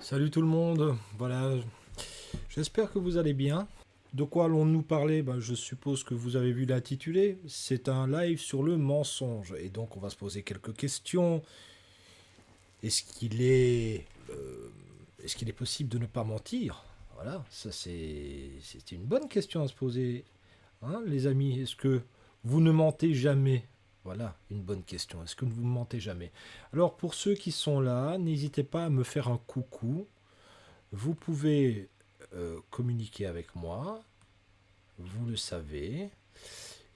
Salut tout le monde, voilà, j'espère que vous allez bien. De quoi allons-nous parler? Je suppose que vous avez vu l'intitulé. C'est un live sur le mensonge. Et donc on va se poser quelques questions. Est-ce qu'il est, est-ce qu'il est possible de ne pas mentir? Voilà, ça c'est une bonne question à se poser, hein, les amis. Est-ce que vous ne mentez jamais? Voilà, une bonne question. Est-ce que vous ne mentez jamais? Alors pour ceux qui sont là, n'hésitez pas à me faire un coucou. Vous pouvez communiquer avec moi, vous le savez.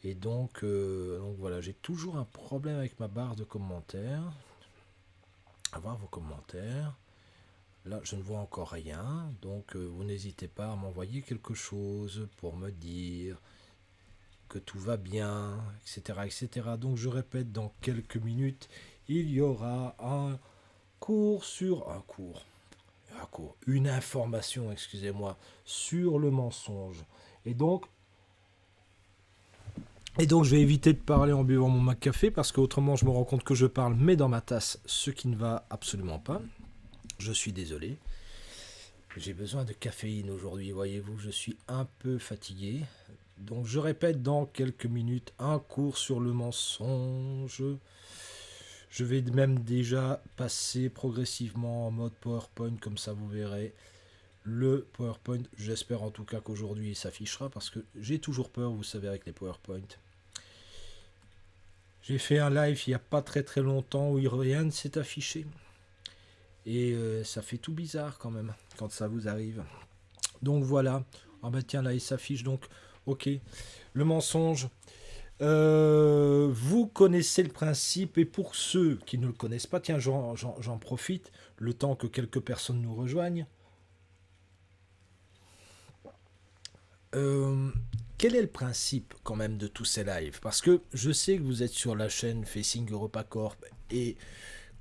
Et donc voilà, j'ai toujours un problème avec ma barre de commentaires. À voir vos commentaires. Là, je ne vois encore rien, donc vous n'hésitez pas à m'envoyer quelque chose pour me dire que tout va bien, etc., etc. Donc je répète, dans quelques minutes, il y aura un cours, une information, excusez-moi, sur le mensonge. Et donc, et donc, je vais éviter de parler en buvant mon café parce qu'autrement je me rends compte que je parle mais dans ma tasse, ce qui ne va absolument pas. Je suis désolé. J'ai besoin de caféine aujourd'hui, voyez-vous, je suis un peu fatigué. Donc je répète, dans quelques minutes, un cours sur le mensonge. Je vais même déjà passer progressivement en mode PowerPoint, comme ça vous verrez. Le PowerPoint, j'espère en tout cas qu'aujourd'hui il s'affichera parce que j'ai toujours peur, vous savez, avec les PowerPoint. J'ai fait un live il n'y a pas très très longtemps où rien ne s'est affiché. Et ça fait tout bizarre quand même quand ça vous arrive. Donc voilà. Ah bah tiens, là il s'affiche donc. Ok. Le mensonge. Vous connaissez le principe et pour ceux qui ne le connaissent pas, tiens, j'en profite le temps que quelques personnes nous rejoignent. Euh, Quel est le principe quand même de tous ces lives? Parce que je sais que vous êtes sur la chaîne Facing EuropaCorp et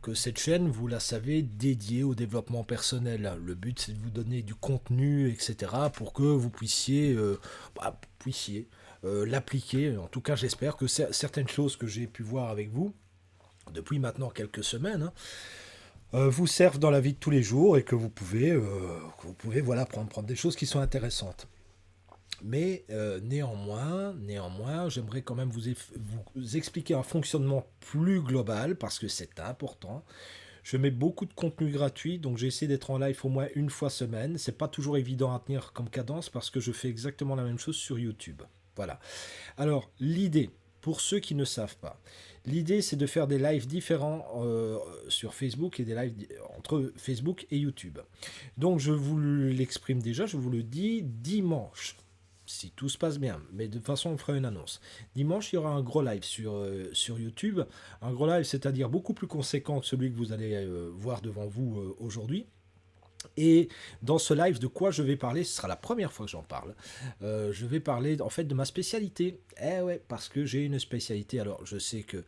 que cette chaîne, vous la savez, dédiée au développement personnel. Le but, c'est de vous donner du contenu, etc., pour que vous puissiez l'appliquer. En tout cas, j'espère que certaines choses que j'ai pu voir avec vous, depuis maintenant quelques semaines, hein, vous servent dans la vie de tous les jours et que vous pouvez voilà, prendre des choses qui sont intéressantes. Mais néanmoins, j'aimerais quand même vous expliquer un fonctionnement plus global parce que c'est important. Je mets beaucoup de contenu gratuit, donc j'essaie d'être en live au moins une fois semaine. C'est pas toujours évident à tenir comme cadence parce que je fais exactement la même chose sur YouTube. Voilà. Alors, l'idée, pour ceux qui ne savent pas, l'idée c'est de faire des lives différents sur Facebook et des lives entre Facebook et YouTube. Donc, je vous l'exprime déjà, je vous le dis, dimanche si tout se passe bien. Mais de toute façon, on fera une annonce. Dimanche, il y aura un gros live sur YouTube. Un gros live, c'est-à-dire beaucoup plus conséquent que celui que vous allez voir devant vous aujourd'hui. Et dans ce live, de quoi je vais parler? Ce sera la première fois que j'en parle. Je vais parler en fait de ma spécialité. Eh ouais, parce que j'ai une spécialité. Alors, je sais que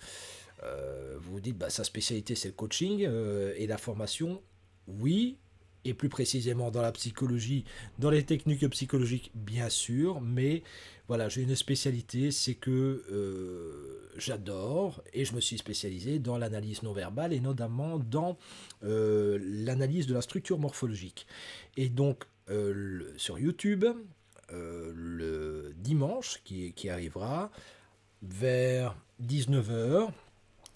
vous vous dites, sa spécialité, c'est le coaching et la formation. Oui, et plus précisément dans la psychologie, dans les techniques psychologiques, bien sûr, mais voilà, j'ai une spécialité, c'est que j'adore et je me suis spécialisé dans l'analyse non verbale et notamment dans l'analyse de la structure morphologique. Et donc, sur YouTube, le dimanche qui arrivera, vers 19 h,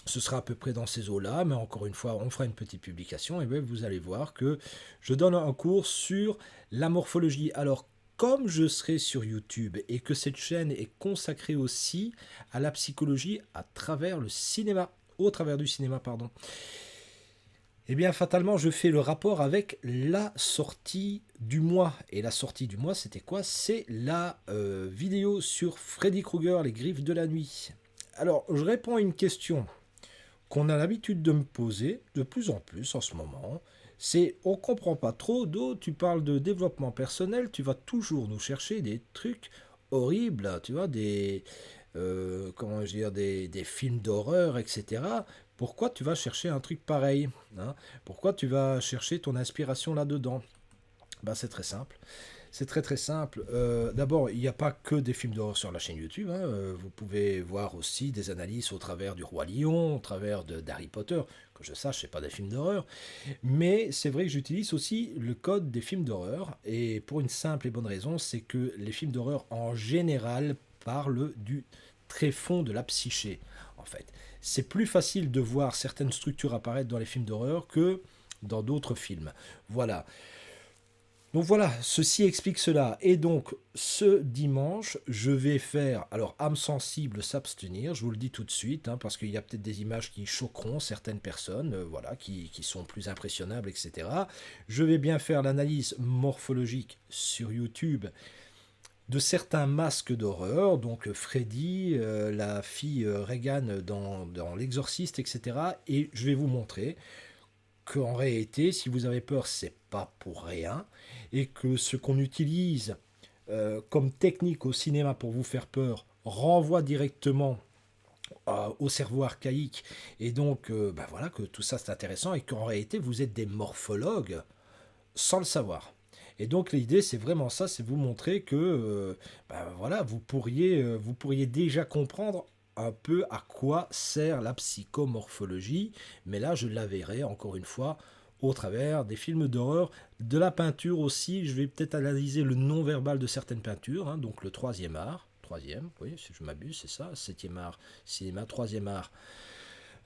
ce sera à peu près dans ces eaux-là, mais encore une fois, on fera une petite publication et bien vous allez voir que je donne un cours sur la morphologie. Alors, comme je serai sur YouTube et que cette chaîne est consacrée aussi à la psychologie à travers le cinéma, au travers du cinéma, pardon, eh bien, fatalement, je fais le rapport avec la sortie du mois. Et la sortie du mois, c'était quoi? C'est la vidéo sur Freddy Krueger, les griffes de la nuit. Alors, je réponds à une question qu'on a l'habitude de me poser de plus en plus en ce moment, c'est on comprend pas trop d'où tu parles de développement personnel, tu vas toujours nous chercher des trucs horribles, tu vois, comment je dire, des films d'horreur, etc. Pourquoi tu vas chercher un truc pareil, hein? Pourquoi tu vas chercher ton inspiration là-dedans? C'est très simple. C'est très très simple. D'abord, il n'y a pas que des films d'horreur sur la chaîne YouTube, hein. Vous pouvez voir aussi des analyses au travers du Roi Lion, au travers d'Harry Potter. Que je sache, c'est pas des films d'horreur. Mais c'est vrai que j'utilise aussi le code des films d'horreur. Et pour une simple et bonne raison, c'est que les films d'horreur en général parlent du tréfonds de la psyché, en fait. C'est plus facile de voir certaines structures apparaître dans les films d'horreur que dans d'autres films. Voilà. Donc voilà, ceci explique cela. Et donc, ce dimanche, je vais faire, alors âme sensible, s'abstenir, je vous le dis tout de suite, hein, parce qu'il y a peut-être des images qui choqueront certaines personnes, voilà, qui sont plus impressionnables, etc. Je vais bien faire l'analyse morphologique sur YouTube de certains masques d'horreur, donc Freddy, la fille Regan dans L'Exorciste, etc. Et je vais vous montrer qu'en réalité, si vous avez peur, c'est pas pour rien, et que ce qu'on utilise comme technique au cinéma pour vous faire peur renvoie directement au cerveau archaïque, et donc ben voilà, que tout ça c'est intéressant, et qu'en réalité vous êtes des morphologues sans le savoir. Et donc l'idée c'est vraiment ça, c'est vous montrer que ben voilà, vous pourriez déjà comprendre un peu à quoi sert la psychomorphologie, mais là je la verrai encore une fois au travers des films d'horreur, de la peinture aussi. Je vais peut-être analyser le non-verbal de certaines peintures, hein, donc le troisième art, troisième, oui, si je m'abuse, c'est ça, septième art, cinéma, troisième art,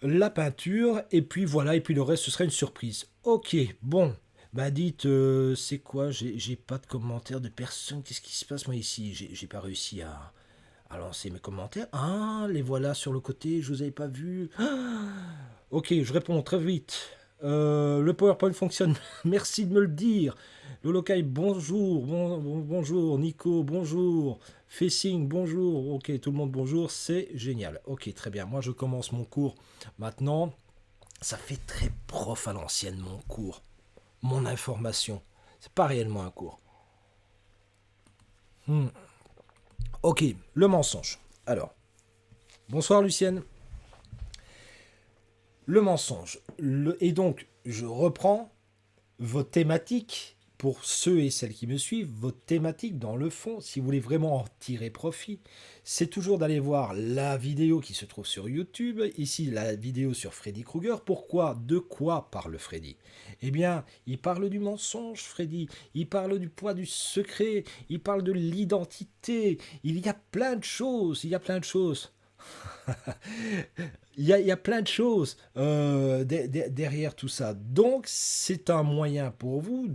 la peinture, et puis voilà, et puis le reste, ce sera une surprise. Ok, bon, bah dites, c'est quoi, j'ai pas de commentaires de personne, qu'est-ce qui se passe moi ici? J'ai pas réussi à lancer mes commentaires. Ah, les voilà sur le côté, je vous avais pas vu. Ah, ok, je réponds très vite. Le PowerPoint fonctionne, merci de me le dire. Lolokai, bonjour, bonjour, Nico, bonjour, Facing, bonjour, ok, tout le monde bonjour, c'est génial. Ok, très bien, moi je commence mon cours maintenant. Ça fait très prof à l'ancienne mon cours, mon information. C'est pas réellement un cours. Hmm. Ok, le mensonge. Alors, bonsoir Lucienne. Le mensonge. Et donc, je reprends vos thématiques, pour ceux et celles qui me suivent, votre thématique dans le fond, si vous voulez vraiment en tirer profit, c'est toujours d'aller voir la vidéo qui se trouve sur YouTube, ici la vidéo sur Freddy Krueger. Pourquoi? De quoi parle Freddy? Eh bien, il parle du mensonge, Freddy, il parle du poids du secret, il parle de l'identité, il y a plein de choses, il y a plein de choses. Il y a plein de choses derrière tout ça. Donc, c'est un moyen pour vous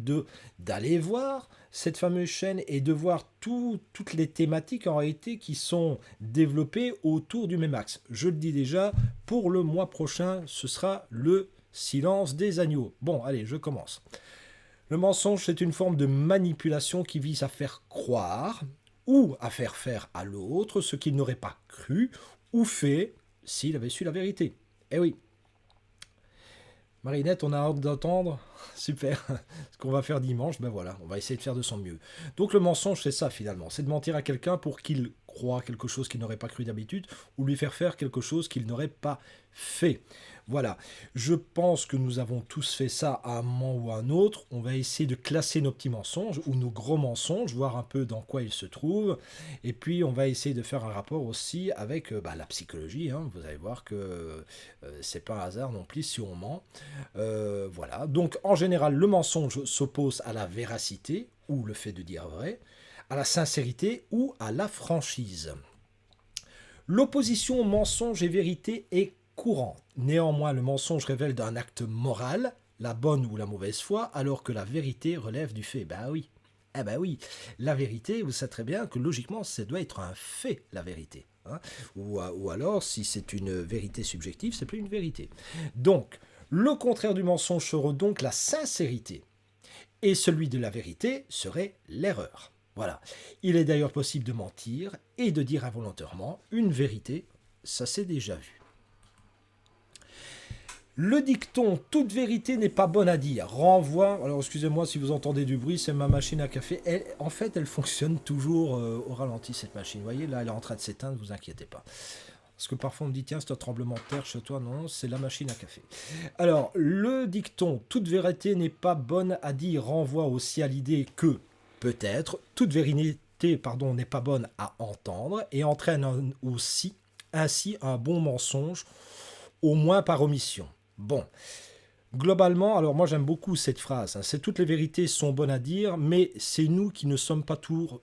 d'aller voir cette fameuse chaîne et de voir toutes les thématiques en réalité qui sont développées autour du même axe. Je le dis déjà, pour le mois prochain, ce sera le silence des agneaux. Bon, allez, je commence. Le mensonge, c'est une forme de manipulation qui vise à faire croire ou à faire faire à l'autre ce qu'il n'aurait pas cru ou fait s'il avait su la vérité. Eh oui. Marinette, on a hâte d'entendre. Super. Ce qu'on va faire dimanche, ben voilà, on va essayer de faire de son mieux. Donc le mensonge, c'est ça finalement. C'est de mentir à quelqu'un pour qu'il croie quelque chose qu'il n'aurait pas cru d'habitude ou lui faire faire quelque chose qu'il n'aurait pas fait. Voilà. Je pense que nous avons tous fait ça à un moment ou à un autre. On va essayer de classer nos petits mensonges ou nos gros mensonges, voir un peu dans quoi ils se trouvent. Et puis on va essayer de faire un rapport aussi avec la psychologie, hein. Vous allez voir que c'est pas un hasard non plus si on ment. Voilà. Donc en général, le mensonge s'oppose à la véracité ou le fait de dire vrai, à la sincérité ou à la franchise. L'opposition mensonge et vérité est courante. Néanmoins, le mensonge révèle d'un acte moral, la bonne ou la mauvaise foi, alors que la vérité relève du fait. Bah oui. Eh ben oui, la vérité, vous savez très bien que logiquement, ça doit être un fait, la vérité. Hein. Ou alors, si c'est une vérité subjective, c'est plus une vérité. Donc, le contraire du mensonge serait donc la sincérité. Et celui de la vérité serait l'erreur. Voilà. Il est d'ailleurs possible de mentir et de dire involontairement une vérité. Ça s'est déjà vu. Le dicton « toute vérité n'est pas bonne à dire » renvoie... Alors excusez-moi si vous entendez du bruit, c'est ma machine à café. En fait, elle fonctionne toujours au ralenti, cette machine. Vous voyez, là, elle est en train de s'éteindre, ne vous inquiétez pas. Parce que parfois on me dit, tiens, c'est un tremblement de terre chez toi. Non, c'est la machine à café. Alors, le dicton « toute vérité n'est pas bonne à dire » renvoie aussi à l'idée que Peut-être, toute vérité, pardon, n'est pas bonne à entendre et entraîne aussi ainsi un bon mensonge, au moins par omission. Bon, globalement, alors moi j'aime beaucoup cette phrase, hein, c'est toutes les vérités sont bonnes à dire, mais c'est nous qui ne sommes pas tous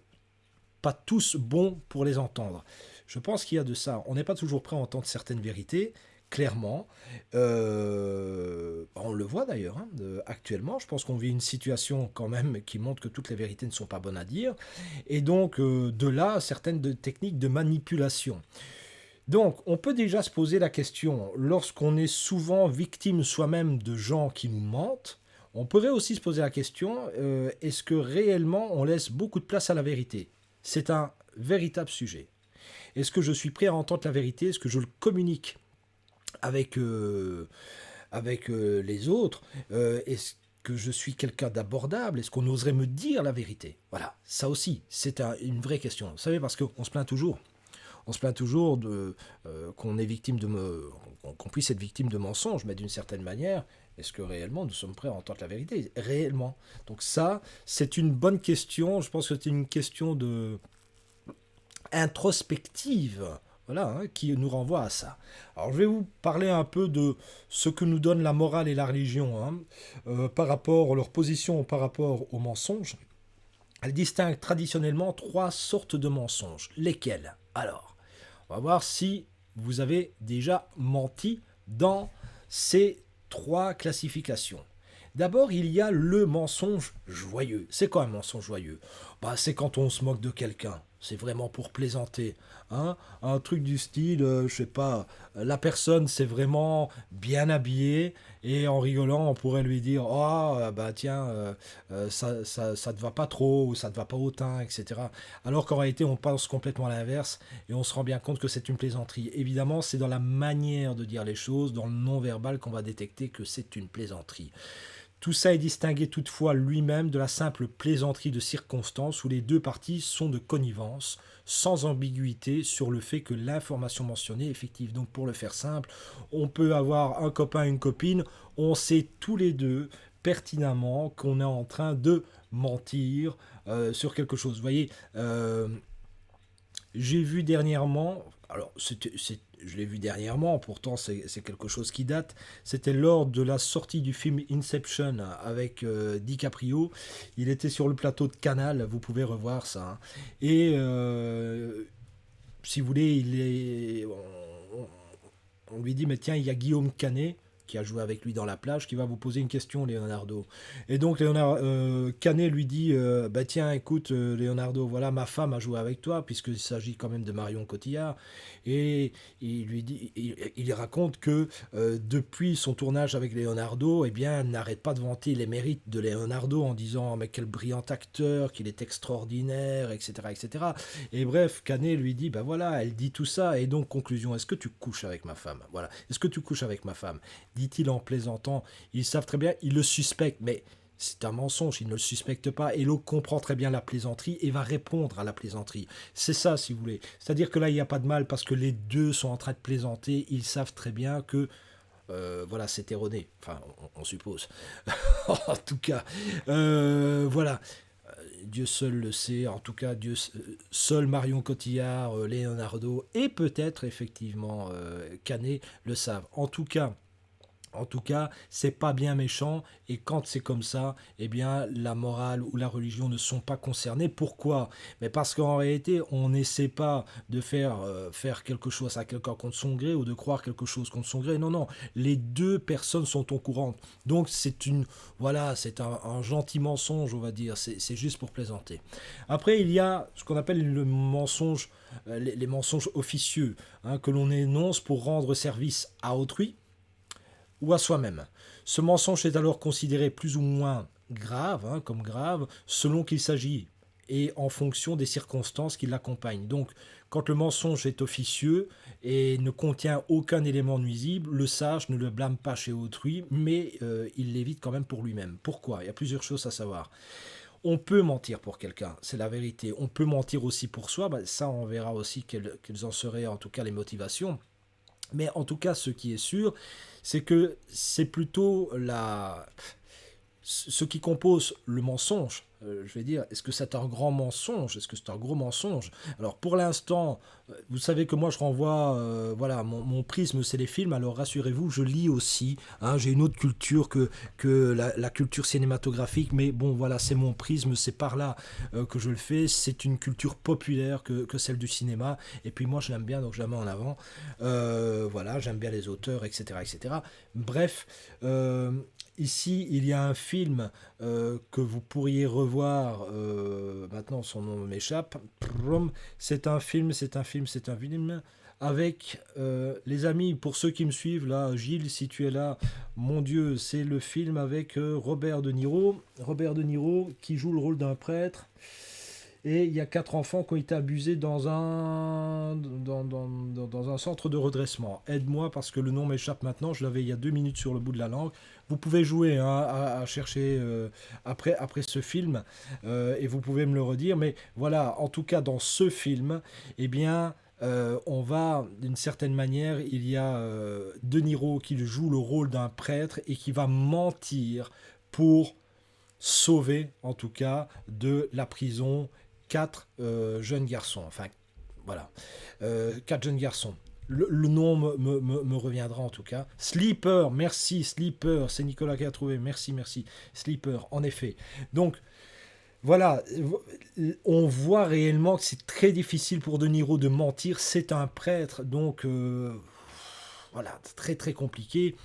bons pour les entendre. Je pense qu'il y a de ça. On n'est pas toujours prêt à entendre certaines vérités, clairement. On le voit d'ailleurs, hein, actuellement. Je pense qu'on vit une situation quand même qui montre que toutes les vérités ne sont pas bonnes à dire. Et donc, de là, certaines techniques de manipulation. Donc, on peut déjà se poser la question, lorsqu'on est souvent victime soi-même de gens qui nous mentent, on pourrait aussi se poser la question, est-ce que réellement on laisse beaucoup de place à la vérité? C'est un véritable sujet. Est-ce que je suis prêt à entendre la vérité? Est-ce que je le communique avec, les autres? Est-ce que je suis quelqu'un d'abordable? Est-ce qu'on oserait me dire la vérité? Voilà, ça aussi, c'est une vraie question. Vous savez, parce qu'on se plaint toujours. On se plaint toujours qu'on est victime qu'on puisse être victime de mensonges, mais d'une certaine manière, est-ce que réellement nous sommes prêts à entendre la vérité? Réellement. Donc ça, c'est une bonne question. Je pense que c'est une question introspective, voilà, hein, qui nous renvoie à ça. Alors je vais vous parler un peu de ce que nous donne la morale et la religion, hein, par rapport à leur position par rapport aux mensonges. Elle distingue traditionnellement trois sortes de mensonges. Lesquels? Alors, on va voir si vous avez déjà menti dans ces trois classifications. D'abord, il y a le mensonge joyeux. C'est quoi un mensonge joyeux? C'est quand on se moque de quelqu'un. C'est vraiment pour plaisanter. Hein, un truc du style, je sais pas, la personne s'est vraiment bien habillée et en rigolant, on pourrait lui dire oh, bah tiens, ça te va pas trop ou ça te va pas autant, etc. Alors qu'en réalité, on pense complètement à l'inverse et on se rend bien compte que c'est une plaisanterie. Évidemment, c'est dans la manière de dire les choses, dans le non-verbal, qu'on va détecter que c'est une plaisanterie. Tout ça est distingué toutefois lui-même de la simple plaisanterie de circonstance où les deux parties sont de connivence, sans ambiguïté sur le fait que l'information mentionnée est effective. Donc pour le faire simple, on peut avoir un copain, une copine, on sait tous les deux pertinemment qu'on est en train de mentir sur quelque chose. Vous voyez, j'ai vu dernièrement, alors je l'ai vu dernièrement, pourtant c'est quelque chose qui date, c'était lors de la sortie du film Inception avec DiCaprio, il était sur le plateau de Canal, vous pouvez revoir ça, hein. Et si vous voulez, on lui dit, mais tiens, il y a Guillaume Canet, qui a joué avec lui dans La Plage, qui va vous poser une question, Leonardo. Et donc, Canet lui dit, bah tiens, écoute, Leonardo, voilà, ma femme a joué avec toi, puisqu'il s'agit quand même de Marion Cotillard. Et il lui dit, il raconte que depuis son tournage avec Leonardo, eh bien, elle n'arrête pas de vanter les mérites de Leonardo en disant, mais quel brillant acteur, qu'il est extraordinaire, etc., etc. Et bref, Canet lui dit, bah voilà, elle dit tout ça, et donc, conclusion, est-ce que tu couches avec ma femme? Voilà, est-ce que tu couches avec ma femme? Dit-il en plaisantant. Ils savent très bien, ils le suspectent, mais c'est un mensonge, ils ne le suspectent pas, et l'autre comprend très bien la plaisanterie et va répondre à la plaisanterie. C'est ça, si vous voulez. C'est-à-dire que là, il n'y a pas de mal parce que les deux sont en train de plaisanter, ils savent très bien que voilà, c'est erroné. Enfin, on suppose. En tout cas, voilà. Dieu seul le sait, en tout cas, seul Marion Cotillard, Leonardo et peut-être effectivement Canet le savent. En tout cas, c'est pas bien méchant, et quand c'est comme ça, eh bien, la morale ou la religion ne sont pas concernés. Pourquoi? Mais parce qu'en réalité, on n'essaie pas de faire quelque chose à quelqu'un contre son gré ou de croire quelque chose contre son gré. Non, non, les deux personnes sont au courant. Donc voilà, c'est un gentil mensonge, on va dire. C'est juste pour plaisanter. Après, il y a ce qu'on appelle le mensonge, les mensonges officieux, hein, que l'on énonce pour rendre service à autrui ou à soi-même. Ce mensonge est alors considéré plus ou moins grave, hein, comme grave, selon qu'il s'agit et en fonction des circonstances qui l'accompagnent. Donc, quand le mensonge est officieux et ne contient aucun élément nuisible, le sage ne le blâme pas chez autrui, mais il l'évite quand même pour lui-même. Pourquoi? Il y a plusieurs choses à savoir. On peut mentir pour quelqu'un, c'est la vérité. On peut mentir aussi pour soi, ça on verra aussi quelles en seraient en tout cas les motivations. Mais en tout cas, ce qui est sûr, c'est que c'est plutôt ce qui compose le mensonge, je vais dire, est-ce que c'est un grand mensonge? Est-ce que c'est un gros mensonge? Alors pour l'instant, vous savez que moi je renvoie, voilà, mon prisme c'est les films, alors rassurez-vous, je lis aussi, hein, j'ai une autre culture que la culture cinématographique, mais bon voilà, c'est mon prisme, c'est par là que je le fais, c'est une culture populaire que celle du cinéma, et puis moi je l'aime bien, donc je la mets en avant. Voilà, j'aime bien les auteurs, etc. etc. Bref, ici, il y a un film que vous pourriez revoir. Maintenant, son nom m'échappe. C'est un film avec les amis. Pour ceux qui me suivent, là, Gilles, si tu es là, mon Dieu, c'est le film avec Robert De Niro. Robert De Niro qui joue le rôle d'un prêtre. Et il y a 4 enfants qui ont été abusés dans un centre de redressement. Aide-moi parce que le nom m'échappe maintenant, je l'avais il y a 2 minutes sur le bout de la langue. Vous pouvez jouer, hein, à chercher après ce film et vous pouvez me le redire. Mais voilà, en tout cas dans ce film, eh bien, on va, d'une certaine manière, il y a De Niro qui joue le rôle d'un prêtre et qui va mentir pour sauver, en tout cas, de la prison 4 jeunes garçons. Enfin, voilà. 4 jeunes garçons. Le nom me reviendra en tout cas. Sleeper, merci, Sleeper, c'est Nicolas qui a trouvé, merci, merci. Sleeper, en effet. Donc, voilà, on voit réellement que c'est très difficile pour De Niro de mentir. C'est un prêtre, donc voilà, très très compliqué.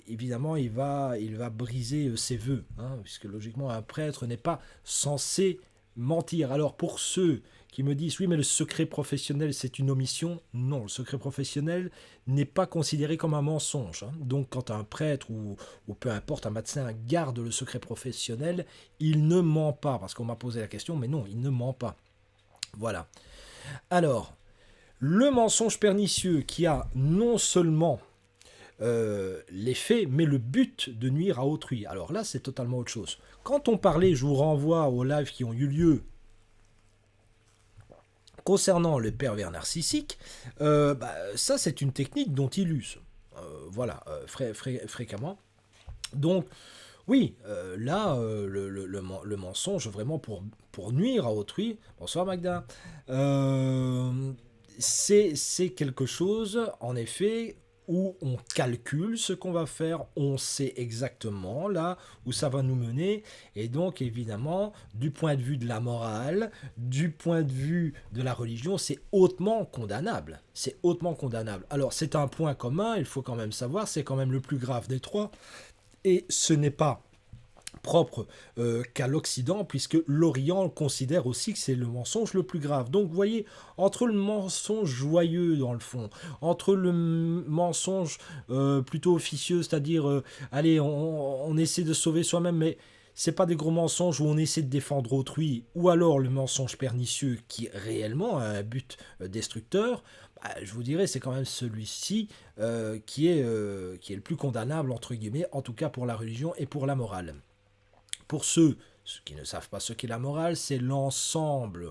Évidemment, il va briser ses vœux, hein, puisque logiquement, un prêtre n'est pas censé mentir. Alors, pour ceux qui me disent, oui, mais le secret professionnel, c'est une omission, non, le secret professionnel n'est pas considéré comme un mensonge, hein. Donc, quand un prêtre ou peu importe, un médecin garde le secret professionnel, il ne ment pas, parce qu'on m'a posé la question, mais non, il ne ment pas. Voilà. Alors, le mensonge pernicieux qui a non seulement l'effet, mais le but de nuire à autrui. Alors là, c'est totalement autre chose. Quand on parlait, je vous renvoie aux lives qui ont eu lieu concernant le pervers narcissique, ça c'est une technique dont il use. Voilà, fréquemment. Donc, oui, là, le mensonge vraiment pour nuire à autrui. Bonsoir Magda. C'est quelque chose, en effet, où on calcule ce qu'on va faire, on sait exactement là où ça va nous mener, et donc évidemment, du point de vue de la morale, du point de vue de la religion, c'est hautement condamnable. C'est hautement condamnable. Alors c'est un point commun, il faut quand même savoir, c'est quand même le plus grave des trois, et ce n'est pas propre qu'à l'Occident, puisque l'Orient considère aussi que c'est le mensonge le plus grave. Donc vous voyez, entre le mensonge joyeux dans le fond, entre le mensonge plutôt officieux, c'est-à-dire, allez, on essaie de sauver soi-même, mais c'est pas des gros mensonges où on essaie de défendre autrui, ou alors le mensonge pernicieux qui réellement a un but destructeur, je vous dirais c'est quand même celui-ci qui est le plus condamnable, entre guillemets, en tout cas pour la religion et pour la morale. Pour ceux qui ne savent pas ce qu'est la morale, c'est l'ensemble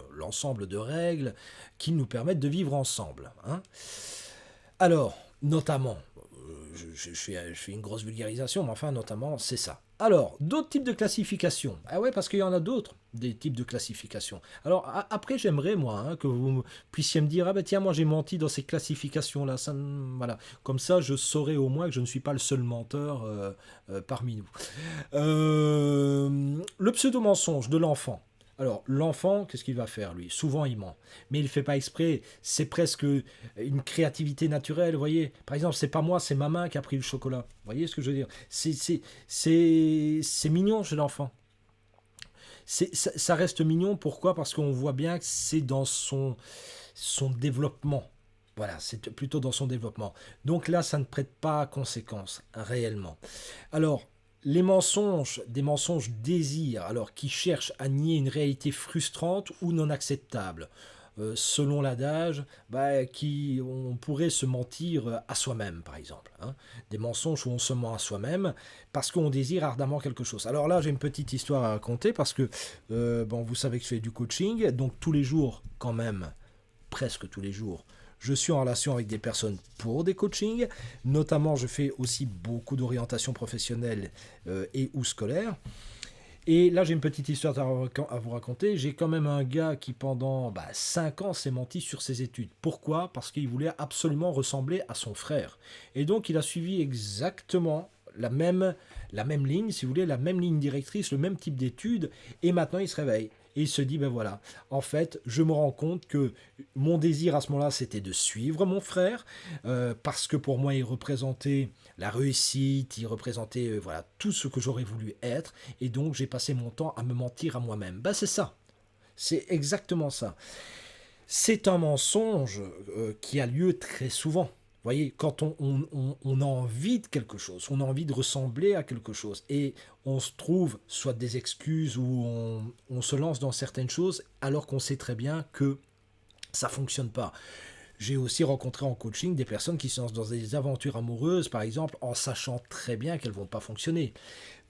de règles qui nous permettent de vivre ensemble, hein. Alors, notamment, je fais une grosse vulgarisation, mais enfin, notamment, c'est ça. Alors, d'autres types de classification. Ah ouais, parce qu'il y en a d'autres, des types de classification. Alors, après, j'aimerais, moi, hein, que vous puissiez me dire, ah ben tiens, moi j'ai menti dans ces classifications-là. Voilà. Comme ça, je saurai au moins que je ne suis pas le seul menteur parmi nous. Le pseudo-mensonge de l'enfant. Alors, l'enfant, qu'est-ce qu'il va faire, lui? Souvent, il ment. Mais il ne fait pas exprès. C'est presque une créativité naturelle, vous voyez. Par exemple, c'est pas moi, c'est ma main qui a pris le chocolat. Vous voyez ce que je veux dire? C'est mignon chez l'enfant. Ça reste mignon, pourquoi? Parce qu'on voit bien que c'est dans son développement. Voilà, c'est plutôt dans son développement. Donc là, ça ne prête pas à conséquence, réellement. Alors, les mensonges, des mensonges désirs, alors qui cherchent à nier une réalité frustrante ou non acceptable. Selon l'adage, on pourrait se mentir à soi-même, par exemple, hein. Des mensonges où on se ment à soi-même parce qu'on désire ardemment quelque chose. Alors là, j'ai une petite histoire à raconter parce que, vous savez que je fais du coaching, donc tous les jours, quand même, presque tous les jours, Je suis en relation avec des personnes pour des coachings. Notamment, je fais aussi beaucoup d'orientation professionnelle et ou scolaire. Et là, j'ai une petite histoire à vous raconter. J'ai quand même un gars qui, pendant 5 ans, s'est menti sur ses études. Pourquoi? Parce qu'il voulait absolument ressembler à son frère. Et donc, il a suivi exactement la même ligne, si vous voulez, la même ligne directrice, le même type d'études. Et maintenant, il se réveille. Et il se dit, ben voilà, en fait, je me rends compte que mon désir à ce moment-là, c'était de suivre mon frère, parce que pour moi, il représentait la réussite, il représentait voilà, tout ce que j'aurais voulu être, et donc j'ai passé mon temps à me mentir à moi-même. Ben c'est ça, c'est exactement ça. C'est un mensonge qui a lieu très souvent. Vous voyez, quand on a envie de quelque chose, on a envie de ressembler à quelque chose, et on se trouve soit des excuses ou on se lance dans certaines choses alors qu'on sait très bien que ça ne fonctionne pas. J'ai aussi rencontré en coaching des personnes qui se lancent dans des aventures amoureuses, par exemple, en sachant très bien qu'elles ne vont pas fonctionner.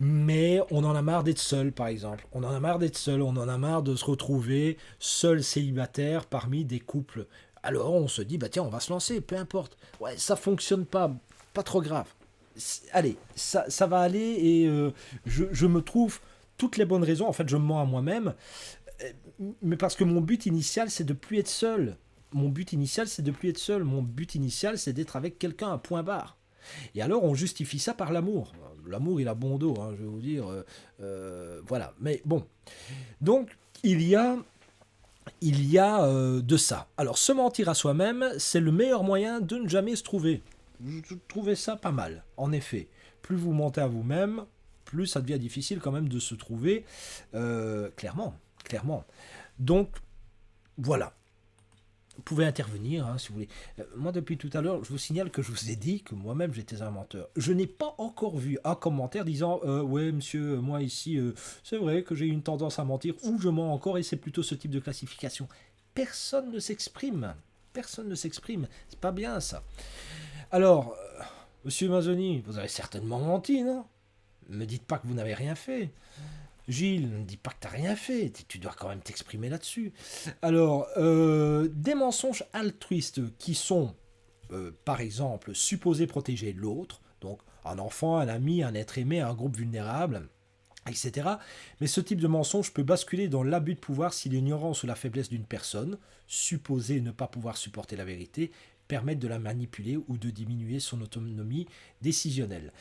Mais on en a marre d'être seul, par exemple. On en a marre d'être seul, on en a marre de se retrouver seul célibataire parmi des couples. Alors on se dit, bah tiens, on va se lancer, peu importe. Ouais, ça fonctionne pas, pas trop grave. Allez, ça va aller et je me trouve toutes les bonnes raisons. En fait, je me mens à moi-même, mais parce que mon but initial, c'est de plus être seul. Mon but initial, c'est de plus être seul. Mon but initial, c'est d'être avec quelqu'un, à point barre. Et alors, on justifie ça par l'amour. L'amour, il a bon dos, hein, je vais vous dire. Voilà. Mais bon. Donc, il y a de ça. Alors, se mentir à soi-même, c'est le meilleur moyen de ne jamais se trouver. Je trouvais ça pas mal, en effet. Plus vous mentez à vous-même, plus ça devient difficile quand même de se trouver. Clairement, clairement. Donc, voilà. Vous pouvez intervenir, hein, si vous voulez. Moi, depuis tout à l'heure, je vous signale que je vous ai dit que moi-même, j'étais un menteur. Je n'ai pas encore vu un commentaire disant ouais, monsieur, moi ici, c'est vrai que j'ai une tendance à mentir, ou je mens encore, et c'est plutôt ce type de classification. Personne ne s'exprime. Personne ne s'exprime. C'est pas bien, ça. Alors, monsieur Mazzoni, vous avez certainement menti, non? Ne me dites pas que vous n'avez rien fait. Gilles, ne dis pas que tu n'as rien fait, tu dois quand même t'exprimer là-dessus. Alors, des mensonges altruistes qui sont, par exemple, supposés protéger l'autre, donc un enfant, un ami, un être aimé, un groupe vulnérable, etc. Mais ce type de mensonge peut basculer dans l'abus de pouvoir si l'ignorance ou la faiblesse d'une personne, supposée ne pas pouvoir supporter la vérité, permettent de la manipuler ou de diminuer son autonomie décisionnelle.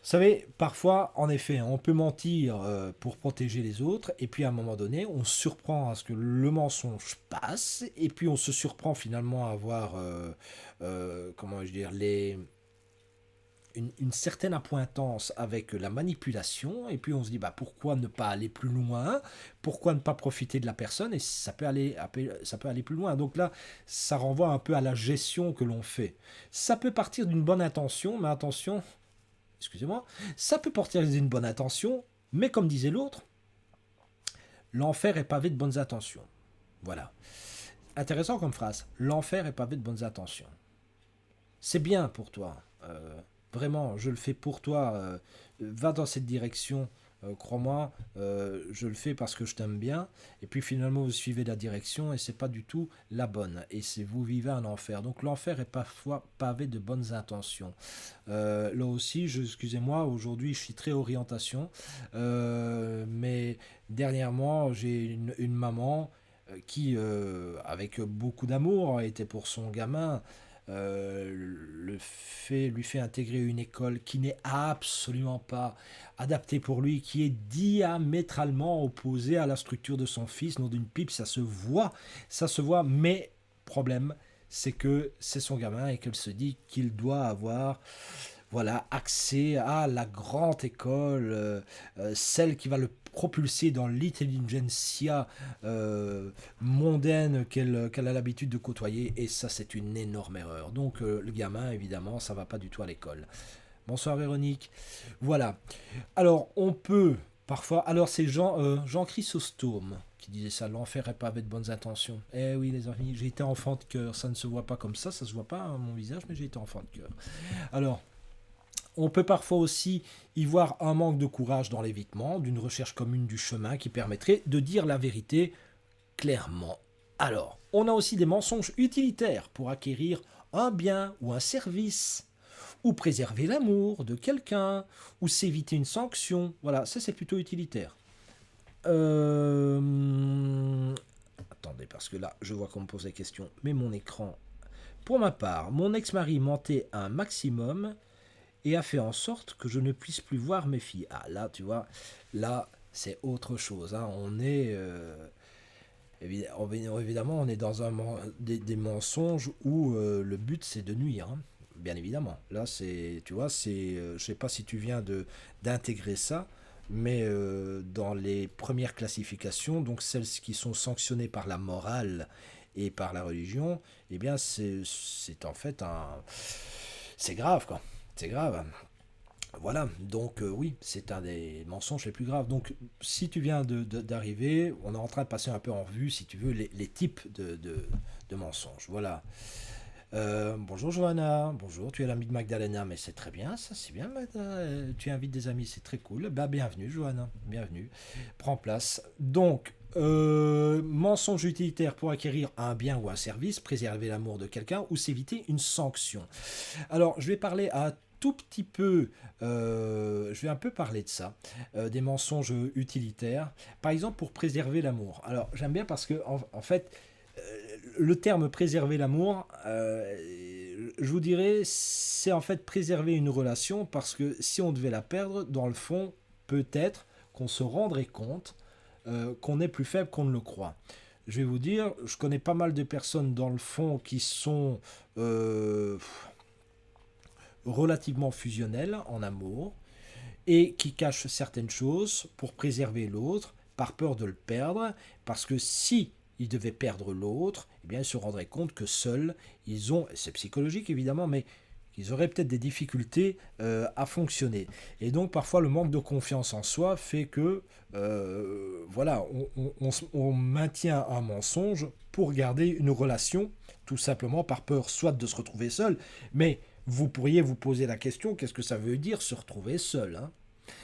Vous savez, parfois, en effet, on peut mentir pour protéger les autres, et puis à un moment donné, on se surprend à ce que le mensonge passe, et puis on se surprend finalement à avoir, comment je dire, une certaine appointance avec la manipulation, et puis on se dit, bah, pourquoi ne pas aller plus loin? Pourquoi ne pas profiter de la personne? Et ça peut aller plus loin. Donc là, ça renvoie un peu à la gestion que l'on fait. Ça peut partir d'une bonne intention, mais attention, excusez-moi, ça peut partir d'une bonne intention, mais comme disait l'autre, l'enfer est pavé de bonnes intentions. Voilà. Intéressant comme phrase. L'enfer est pavé de bonnes intentions. C'est bien pour toi. Vraiment, je le fais pour toi. Va dans cette direction. Crois-moi, je le fais parce que je t'aime bien. Et puis finalement, vous suivez la direction et c'est pas du tout la bonne. Et c'est vous vivez un enfer. Donc l'enfer est parfois pavé de bonnes intentions. Là aussi, excusez-moi, aujourd'hui, je suis très orientation. Mais dernièrement, j'ai une maman qui, avec beaucoup d'amour, était pour son gamin. Lui fait intégrer une école qui n'est absolument pas adaptée pour lui, qui est diamétralement opposée à la structure de son fils, non d'une pipe, ça se voit, mais problème, c'est que c'est son gamin et qu'elle se dit qu'il doit avoir voilà, accès à la grande école, celle qui va le propulser dans l'intelligentsia mondaine qu'elle a l'habitude de côtoyer, et ça c'est une énorme erreur. Donc le gamin, évidemment, ça va pas du tout à l'école. Bonsoir Véronique. Voilà. Alors on peut parfois... Alors c'est Jean Chrysostome qui disait ça, l'enfer est pavé de bonnes intentions. Eh oui les amis, j'ai été enfant de cœur, ça ne se voit pas comme ça se voit pas à mon visage, mais j'ai été enfant de cœur. Alors, on peut parfois aussi y voir un manque de courage dans l'évitement, d'une recherche commune du chemin qui permettrait de dire la vérité clairement. Alors, on a aussi des mensonges utilitaires pour acquérir un bien ou un service, ou préserver l'amour de quelqu'un, ou s'éviter une sanction. Voilà, ça c'est plutôt utilitaire. Attendez, parce que là, je vois qu'on me pose la question, mais mon écran... Pour ma part, mon ex-mari mentait un maximum et a fait en sorte que je ne puisse plus voir mes filles. Ah là, tu vois, là, c'est autre chose. Hein. On est... évidemment, on est dans des mensonges où le but c'est de nuire, hein. Bien évidemment. Là, c'est, tu vois, c'est, je sais pas si tu viens de d'intégrer ça, mais dans les premières classifications, donc celles qui sont sanctionnées par la morale et par la religion, eh bien, c'est en fait c'est grave, quoi. C'est grave. Voilà, donc oui, c'est un des mensonges les plus graves. Donc si tu viens d'arriver, on est en train de passer un peu en revue, si tu veux, les types de mensonges. Voilà. Bonjour Johanna, bonjour, tu es l'ami de Magdalena, mais c'est très bien, ça c'est bien, tu invites des amis, c'est très cool. Bah bienvenue Johanna, bienvenue. Prends place. Donc, mensonge utilitaire pour acquérir un bien ou un service, préserver l'amour de quelqu'un ou s'éviter une sanction. Alors, je vais parler à tout petit peu, je vais un peu parler de ça, des mensonges utilitaires. Par exemple, pour préserver l'amour. Alors, j'aime bien parce que, en fait, le terme préserver l'amour, je vous dirais, c'est en fait préserver une relation parce que si on devait la perdre, dans le fond, peut-être qu'on se rendrait compte qu'on est plus faible qu'on ne le croit. Je vais vous dire, je connais pas mal de personnes dans le fond qui sont relativement fusionnelles en amour et qui cachent certaines choses pour préserver l'autre par peur de le perdre, parce que si ils devaient perdre l'autre, eh bien ils se rendraient compte que seuls ils ont, c'est psychologique évidemment, mais ils auraient peut-être des difficultés à fonctionner. Et donc parfois le manque de confiance en soi fait que voilà, on maintient un mensonge pour garder une relation, tout simplement par peur soit de se retrouver seul, mais vous pourriez vous poser la question, qu'est-ce que ça veut dire se retrouver seul, hein?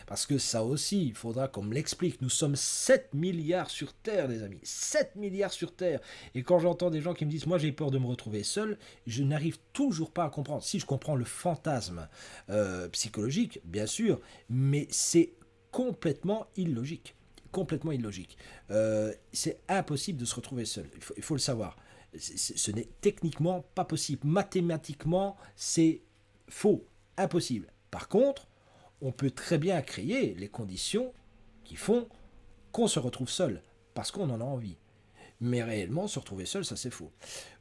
Parce que ça aussi, il faudra qu'on me l'explique. Nous sommes 7 milliards sur Terre, les amis. 7 milliards sur Terre. Et quand j'entends des gens qui me disent, moi j'ai peur de me retrouver seul, je n'arrive toujours pas à comprendre. Si je comprends le fantasme psychologique, bien sûr, mais c'est complètement illogique. Complètement illogique. C'est impossible de se retrouver seul. Il faut le savoir. Ce n'est techniquement pas possible. Mathématiquement, c'est faux. Impossible. Par contre, on peut très bien créer les conditions qui font qu'on se retrouve seul, parce qu'on en a envie. Mais réellement, se retrouver seul, ça c'est faux.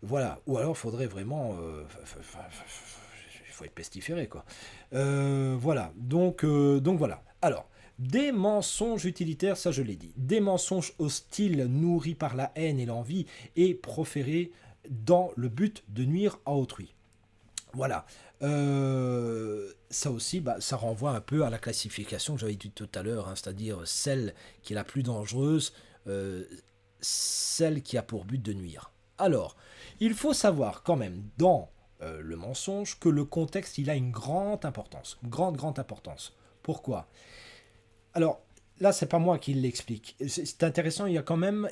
Voilà. Ou alors, il faudrait vraiment... il faut être pestiféré, quoi. Voilà. Donc voilà. Alors, des mensonges utilitaires, ça je l'ai dit. Des mensonges hostiles nourris par la haine et l'envie et proférés dans le but de nuire à autrui. Voilà. Ça aussi, bah, ça renvoie un peu à la classification que j'avais dit tout à l'heure, hein, c'est-à-dire celle qui est la plus dangereuse, euh, celle qui a pour but de nuire. Alors, il faut savoir quand même dans le mensonge que le contexte, il a une grande importance. Grande importance. Pourquoi? Alors, là, c'est pas moi qui l'explique. C'est intéressant, il y a quand même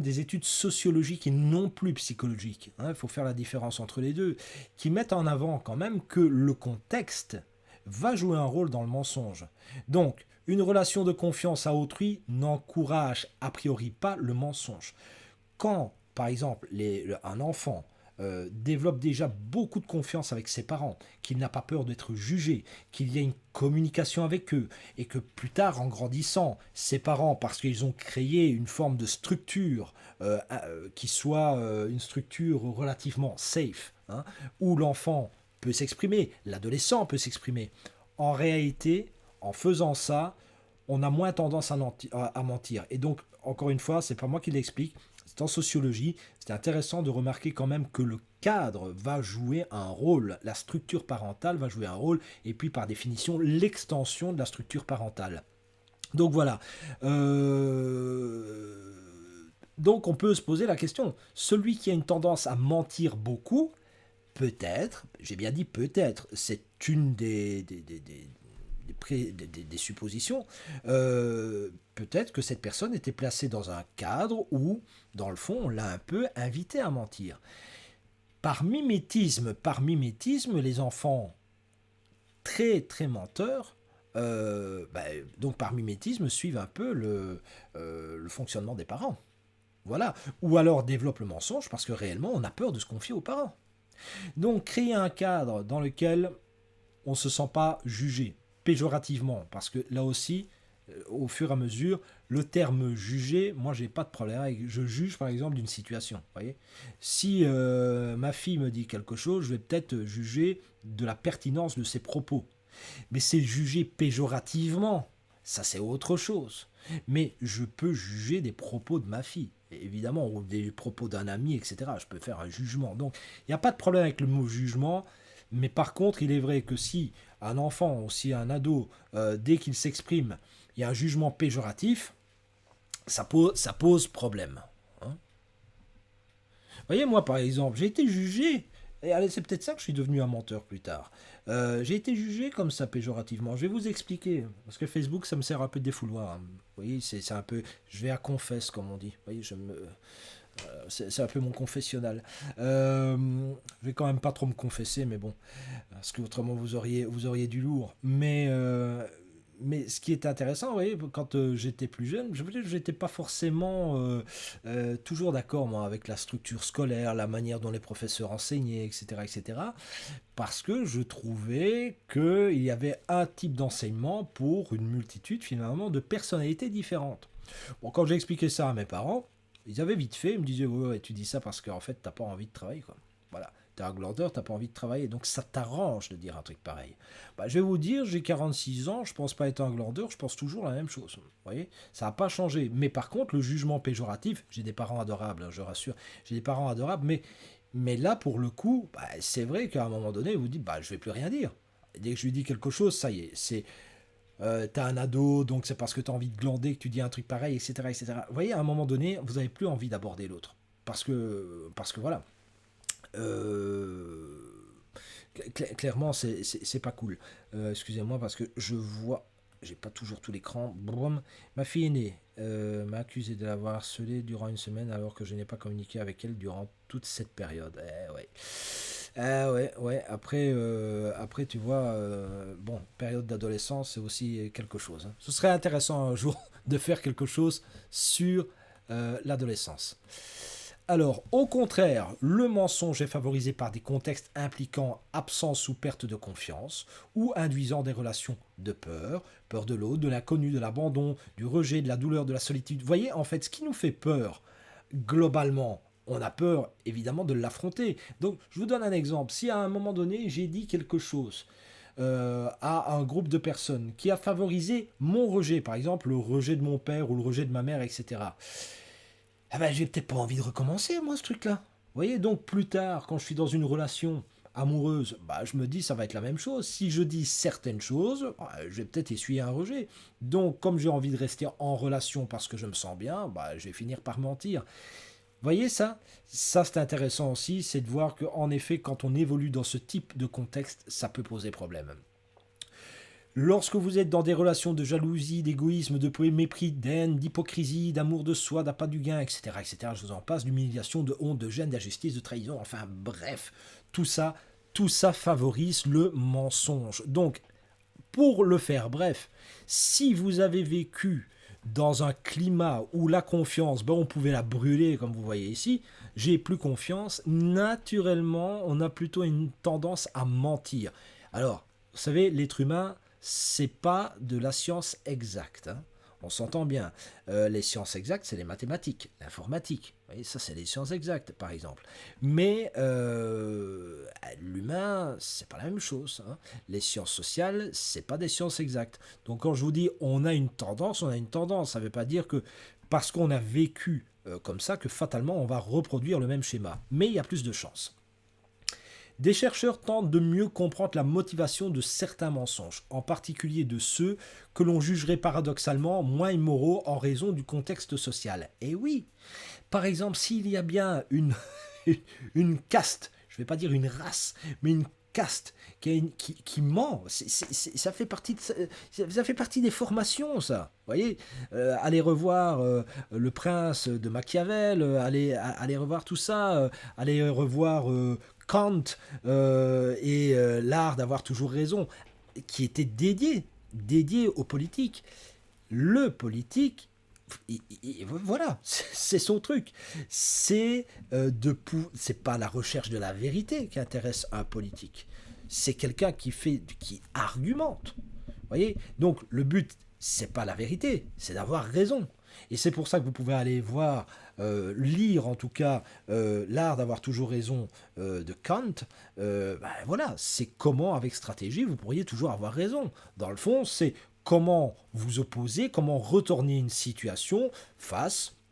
des études sociologiques et non plus psychologiques. Hein, il faut faire la différence entre les deux, qui mettent en avant quand même que le contexte va jouer un rôle dans le mensonge. Donc, une relation de confiance à autrui n'encourage a priori pas le mensonge. Quand, par exemple, un enfant développe déjà beaucoup de confiance avec ses parents, qu'il n'a pas peur d'être jugé, qu'il y a une communication avec eux, et que plus tard, en grandissant, ses parents, parce qu'ils ont créé une forme de structure qui soit une structure relativement safe, hein, où l'enfant peut s'exprimer, l'adolescent peut s'exprimer. En réalité, en faisant ça, on a moins tendance à mentir. Et donc, encore une fois, c'est pas moi qui l'explique, c'est en sociologie. C'est intéressant de remarquer quand même que le cadre va jouer un rôle, la structure parentale va jouer un rôle, et puis par définition, l'extension de la structure parentale. Donc voilà. Donc on peut se poser la question, celui qui a une tendance à mentir beaucoup, peut-être, j'ai bien dit peut-être, c'est une des des suppositions, peut-être que cette personne était placée dans un cadre où, dans le fond, on l'a un peu invité à mentir. Par mimétisme, les enfants très très menteurs, donc par mimétisme, suivent un peu le fonctionnement des parents. Voilà. Ou alors développent le mensonge parce que réellement on a peur de se confier aux parents. Donc créer un cadre dans lequel on ne se sent pas jugé péjorativement, parce que là aussi, au fur et à mesure, le terme juger, moi j'ai pas de problème avec, je juge par exemple d'une situation. Vous voyez, si ma fille me dit quelque chose, je vais peut-être juger de la pertinence de ses propos. Mais c'est juger péjorativement, ça c'est autre chose. Mais je peux juger des propos de ma fille, évidemment, ou des propos d'un ami, etc. Je peux faire un jugement. Donc il n'y a pas de problème avec le mot jugement, mais par contre, il est vrai que si un enfant ou si un ado, dès qu'il s'exprime, il y a un jugement péjoratif, ça pose problème. Hein. Vous voyez, moi par exemple, j'ai été jugé, et allez, c'est peut-être ça que je suis devenu un menteur plus tard. J'ai été jugé comme ça péjorativement. Je vais vous expliquer, parce que Facebook, ça me sert un peu de défouloir. Hein. Vous voyez, c'est un peu, je vais à confesse, comme on dit. Vous voyez, c'est un peu mon confessionnal. Je vais quand même pas trop me confesser, mais bon, parce que autrement vous auriez du lourd. Mais ce qui est intéressant, vous voyez, quand j'étais plus jeune, je veux dire, j'étais pas forcément toujours d'accord moi avec la structure scolaire, la manière dont les professeurs enseignaient, etc., etc. Parce que je trouvais qu'il y avait un type d'enseignement pour une multitude finalement de personnalités différentes. Bon, quand j'ai expliqué ça à mes parents, ils avaient vite fait, ils me disaient ouais, ouais, tu dis ça parce qu'en fait t'as pas envie de travailler quoi. Voilà, t'es un glandeur, t'as pas envie de travailler, donc ça t'arrange de dire un truc pareil. Bah, je vais vous dire, j'ai 46 ans, je pense pas être un glandeur, je pense toujours la même chose. Vous voyez, ça n'a pas changé. Mais par contre, le jugement péjoratif, j'ai des parents adorables, hein, je rassure, j'ai des parents adorables, mais là pour le coup, bah, c'est vrai qu'à un moment donné, vous dites bah je vais plus rien dire. Dès que je lui dis quelque chose, ça y est, t'as un ado, donc c'est parce que t'as envie de glander que tu dis un truc pareil, etc., etc. Vous voyez, à un moment donné, vous n'avez plus envie d'aborder l'autre. Parce que voilà. Euh, Clairement, c'est pas cool. Excusez-moi, parce que je vois. J'ai pas toujours tout l'écran. Brum. Ma fille aînée m'a accusé de l'avoir harcelée durant une semaine alors que je n'ai pas communiqué avec elle durant toute cette période. Ouais. Ah ouais, ouais. Après, tu vois, bon, période d'adolescence, c'est aussi quelque chose. Hein. Ce serait intéressant un jour de faire quelque chose sur l'adolescence. Alors, au contraire, le mensonge est favorisé par des contextes impliquant absence ou perte de confiance, ou induisant des relations de peur, peur de l'autre, de l'inconnu, de l'abandon, du rejet, de la douleur, de la solitude. Vous voyez, en fait, ce qui nous fait peur, globalement, on a peur évidemment de l'affronter. Donc, je vous donne un exemple. Si à un moment donné, j'ai dit quelque chose à un groupe de personnes qui a favorisé mon rejet, par exemple le rejet de mon père ou le rejet de ma mère, etc. Ah ben, j'ai peut-être pas envie de recommencer, moi, ce truc-là. Vous voyez, donc plus tard, quand je suis dans une relation amoureuse, bah, je me dis ça va être la même chose. Si je dis certaines choses, bah, je vais peut-être essuyer un rejet. Donc, comme j'ai envie de rester en relation parce que je me sens bien, bah, je vais finir par mentir. Vous voyez ça? Ça, c'est intéressant aussi, c'est de voir qu'en effet, quand on évolue dans ce type de contexte, ça peut poser problème. Lorsque vous êtes dans des relations de jalousie, d'égoïsme, de mépris, d'haine, d'hypocrisie, d'amour de soi, d'appât du gain, etc., etc., je vous en passe, d'humiliation, de honte, de gêne, d'injustice, de trahison, enfin bref, tout ça, tout ça favorise le mensonge. Donc, pour le faire bref, si vous avez vécu dans un climat où la confiance, ben on pouvait la brûler comme vous voyez ici, j'ai plus confiance, naturellement, on a plutôt une tendance à mentir. Alors, vous savez, l'être humain, c'est pas de la science exacte. Hein. On s'entend bien. Les sciences exactes, c'est les mathématiques, l'informatique. Vous voyez, ça, c'est les sciences exactes, par exemple. Mais l'humain, c'est pas la même chose. Hein. Les sciences sociales, c'est pas des sciences exactes. Donc, quand je vous dis on a une tendance, on a une tendance. Ça ne veut pas dire que parce qu'on a vécu comme ça, que fatalement, on va reproduire le même schéma. Mais il y a plus de chances. Des chercheurs tentent de mieux comprendre la motivation de certains mensonges, en particulier de ceux que l'on jugerait paradoxalement moins immoraux en raison du contexte social. Et oui, par exemple, s'il y a bien une caste, je ne vais pas dire une race, mais une caste, qui ment. Ça fait partie ça fait partie des formations, ça. Vous voyez, allez revoir Le Prince de Machiavel, allez revoir tout ça, allez revoir Kant L'art d'avoir toujours raison, qui était dédié aux politiques. Le politique, voilà, c'est son truc. C'est pas la recherche de la vérité qui intéresse un politique. C'est quelqu'un qui argumente. Vous voyez. Donc le but, c'est pas la vérité, c'est d'avoir raison. Et c'est pour ça que vous pouvez aller voir, lire en tout cas, L'art d'avoir toujours raison de Kant. Voilà, c'est comment avec stratégie vous pourriez toujours avoir raison. Dans le fond, c'est comment vous opposer, comment retourner une situation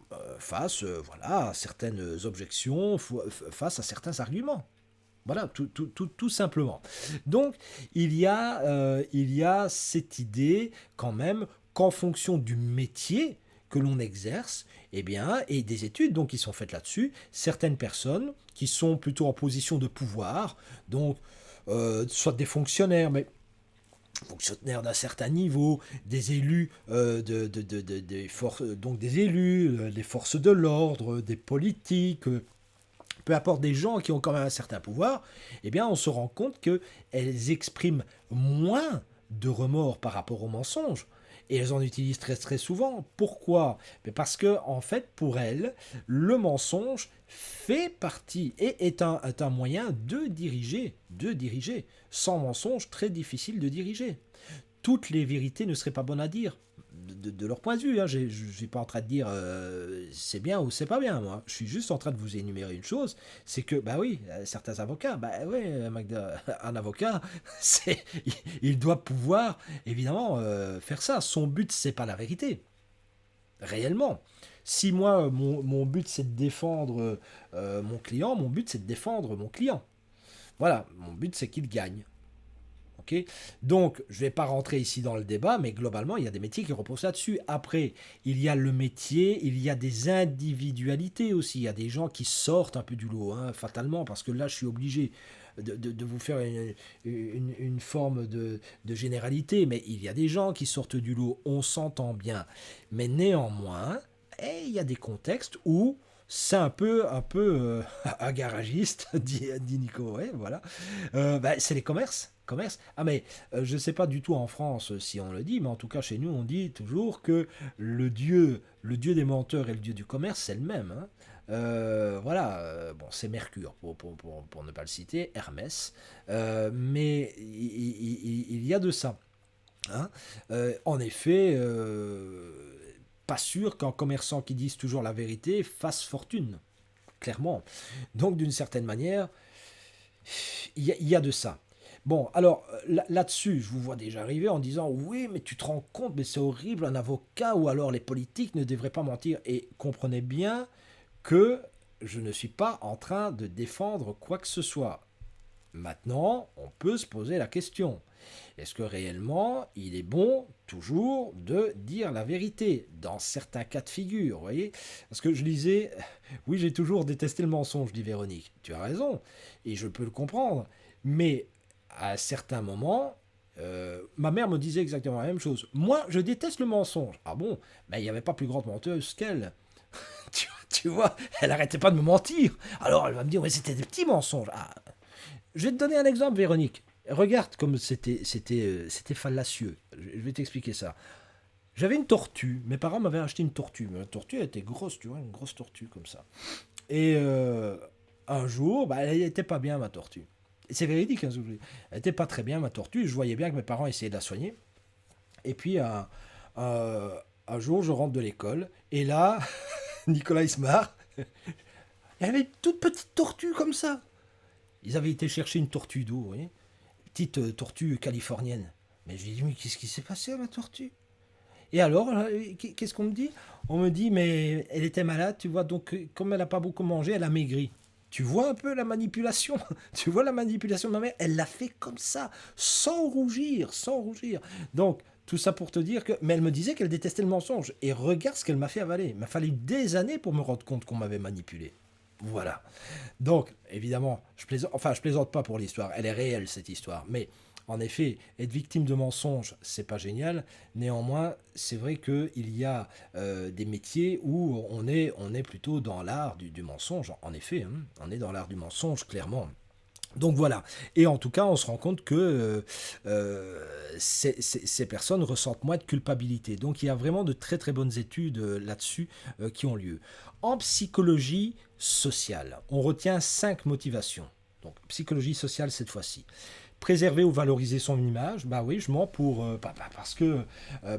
voilà, à certaines objections, face à certains arguments. Voilà, tout simplement. Donc, il y a cette idée quand même qu'en fonction du métier que l'on exerce, eh bien, et des études donc, qui sont faites là-dessus, certaines personnes qui sont plutôt en position de pouvoir, donc soit des fonctionnaires, mais fonctionnaires d'un certain niveau, des élus, donc des élus, des forces de l'ordre, des politiques, peu importe des gens qui ont quand même un certain pouvoir, eh bien on se rend compte qu'elles expriment moins de remords par rapport au mensonge. Et elles en utilisent très très souvent. Pourquoi? Parce que en fait, pour elles, le mensonge fait partie et est un moyen de diriger. De diriger. Sans mensonge, très difficile de diriger. Toutes les vérités ne seraient pas bonnes à dire. De leur point de vue, hein. Je ne suis pas en train de dire c'est bien ou c'est pas bien, moi. Je suis juste en train de vous énumérer une chose, c'est que, bah oui, certains avocats, bah oui, Magda, un avocat, il doit pouvoir, évidemment, faire ça. Son but, c'est pas la vérité, réellement. Si moi, mon but, c'est de défendre mon client, mon but, c'est de défendre mon client. Voilà, mon but, c'est qu'il gagne. Okay. Donc, je ne vais pas rentrer ici dans le débat, mais globalement, il y a des métiers qui reposent là-dessus. Après, il y a le métier, il y a des individualités aussi. Il y a des gens qui sortent un peu du lot, hein, fatalement, parce que là, je suis obligé de vous faire une forme de généralité, mais il y a des gens qui sortent du lot, on s'entend bien. Mais néanmoins, il y a des contextes où c'est un peu un garagiste, dit Nico, ouais, voilà. C'est les commerces. Ah mais je ne sais pas du tout en France si on le dit, mais en tout cas chez nous on dit toujours que le dieu des menteurs et le dieu du commerce c'est le même. Hein. Voilà, bon c'est Mercure pour ne pas le citer, Hermès, mais il y a de ça. Hein. En effet, pas sûr qu'un commerçant qui dise toujours la vérité fasse fortune, clairement. Donc d'une certaine manière, il y a de ça. Bon, alors là-dessus, je vous vois déjà arriver en disant oui, mais tu te rends compte, mais c'est horrible, un avocat ou alors les politiques ne devraient pas mentir. Et comprenez bien que je ne suis pas en train de défendre quoi que ce soit. Maintenant, on peut se poser la question. Est-ce que réellement, il est bon toujours de dire la vérité dans certains cas de figure, vous voyez? Parce que je lisais, oui, j'ai toujours détesté le mensonge, dit Véronique. Tu as raison, et je peux le comprendre. Mais à certains moments, ma mère me disait exactement la même chose. Moi, je déteste le mensonge. Ah bon? Mais il n'y avait pas plus grande menteuse qu'elle. Tu vois, elle arrêtait pas de me mentir. Alors elle va me dire, mais c'était des petits mensonges. Ah. Je vais te donner un exemple, Véronique. Regarde comme c'était fallacieux. Je vais t'expliquer ça. J'avais une tortue. Mes parents m'avaient acheté une tortue. Mais la tortue, elle était grosse, tu vois, une grosse tortue comme ça. Et un jour, elle n'était pas bien, ma tortue. C'est véridique, hein, elle n'était pas très bien, ma tortue. Je voyais bien que mes parents essayaient de la soigner. Et puis, un jour, je rentre de l'école. Et là, Nicolas, il se marre. Il y avait une toute petite tortue comme ça. Ils avaient été chercher une tortue d'eau, vous voyez, petite tortue californienne. Mais je lui ai dit, mais qu'est-ce qui s'est passé à la tortue? Et alors, qu'est-ce qu'on me dit? On me dit, mais elle était malade, tu vois, donc comme elle n'a pas beaucoup mangé, elle a maigri. Tu vois un peu la manipulation? Tu vois la manipulation de ma mère? Elle l'a fait comme ça, sans rougir, sans rougir. Donc, tout ça pour te dire que... Mais elle me disait qu'elle détestait le mensonge. Et regarde ce qu'elle m'a fait avaler. Il m'a fallu des années pour me rendre compte qu'on m'avait manipulé. Voilà. Donc, évidemment, je plaisante pas pour l'histoire. Elle est réelle, cette histoire. Mais, en effet, être victime de mensonges, c'est pas génial. Néanmoins, c'est vrai qu'il y a des métiers où on est plutôt dans l'art du mensonge. En effet, hein, on est dans l'art du mensonge, clairement. Donc voilà. Et en tout cas, on se rend compte que ces personnes ressentent moins de culpabilité. Donc il y a vraiment de très très bonnes études là-dessus qui ont lieu. En psychologie sociale, on retient 5 motivations. Donc psychologie sociale cette fois-ci. Préserver ou valoriser son image, bah oui, je mens pour parce que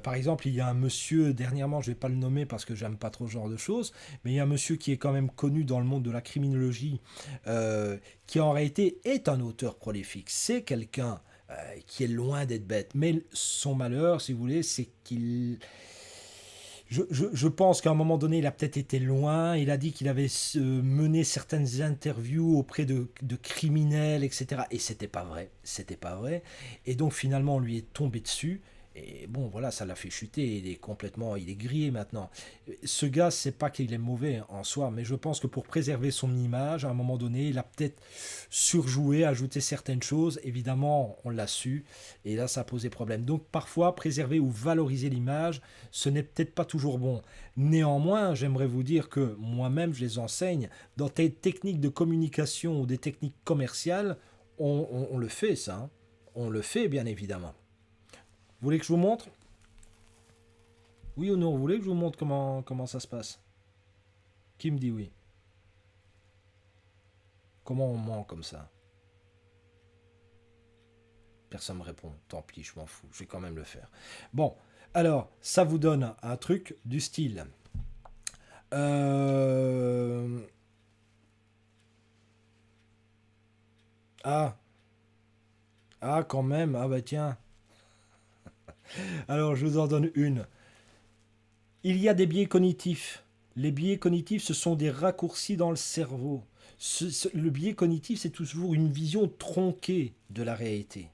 par exemple il y a un monsieur dernièrement, je vais pas le nommer parce que j'aime pas trop ce genre de choses, mais il y a un monsieur qui est quand même connu dans le monde de la criminologie, qui en réalité est un auteur prolifique. C'est quelqu'un qui est loin d'être bête, mais son malheur, si vous voulez, c'est qu'il je pense qu'à un moment donné, il a peut-être été loin. Il a dit qu'il avait mené certaines interviews auprès de criminels, etc. Et c'était pas vrai. C'était pas vrai. Et donc finalement, on lui est tombé dessus. Et bon, voilà, ça l'a fait chuter. Il est grillé maintenant. Ce gars, c'est pas qu'il est mauvais en soi, mais je pense que pour préserver son image, à un moment donné, il a peut-être surjoué, ajouté certaines choses. Évidemment, on l'a su. Et là, ça a posé problème. Donc parfois, préserver ou valoriser l'image, ce n'est peut-être pas toujours bon. Néanmoins, j'aimerais vous dire que moi-même, je les enseigne. Dans des techniques de communication ou des techniques commerciales, on le fait, ça. Hein. On le fait, bien évidemment. Vous voulez que je vous montre? Oui ou non? Vous voulez que je vous montre comment ça se passe? Qui me dit oui? Comment on ment comme ça? Personne me répond. Tant pis, je m'en fous. Je vais quand même le faire. Bon, alors, ça vous donne un truc du style. Euh... Ah, ah, quand même. Ah bah tiens. Alors, je vous en donne une. Il y a des biais cognitifs. Les biais cognitifs, ce sont des raccourcis dans le cerveau. Le biais cognitif, c'est toujours une vision tronquée de la réalité.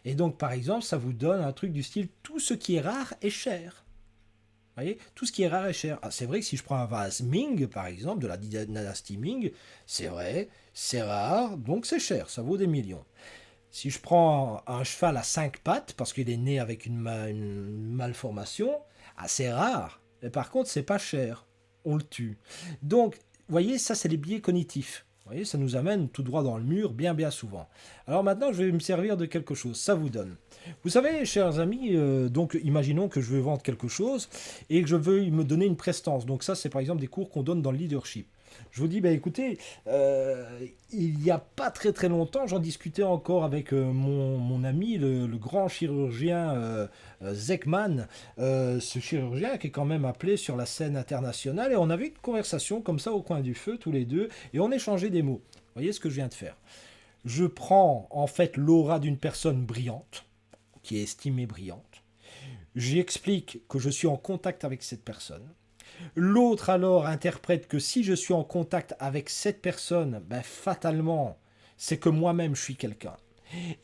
Et donc, par exemple, ça vous donne un truc du style tout ce qui est rare est cher. Vous voyez, tout ce qui est rare est cher. Ah, c'est vrai que si je prends un vase Ming, par exemple, de la dynastie Ming, c'est vrai, c'est rare, donc c'est cher, ça vaut des millions. Si je prends un cheval à 5 pattes, parce qu'il est né avec une malformation, ah, c'est rare. Mais par contre, c'est pas cher. On le tue. Donc, vous voyez, ça, c'est les biais cognitifs. Vous voyez, ça nous amène tout droit dans le mur, bien, bien souvent. Alors maintenant, je vais me servir de quelque chose. Ça vous donne. Vous savez, chers amis, donc imaginons que je veux vendre quelque chose et que je veux me donner une prestance. Donc ça, c'est par exemple des cours qu'on donne dans le leadership. Je vous dis, bah écoutez, il n'y a pas très très longtemps, j'en discutais encore avec mon ami, le grand chirurgien Zekman, ce chirurgien qui est quand même appelé sur la scène internationale, et on avait une conversation comme ça au coin du feu, tous les deux, et on échangeait des mots. Vous voyez ce que je viens de faire? Je prends en fait l'aura d'une personne brillante, qui est estimée brillante, j'explique que je suis en contact avec cette personne. L'autre alors interprète que si je suis en contact avec cette personne, ben, fatalement, c'est que moi-même je suis quelqu'un.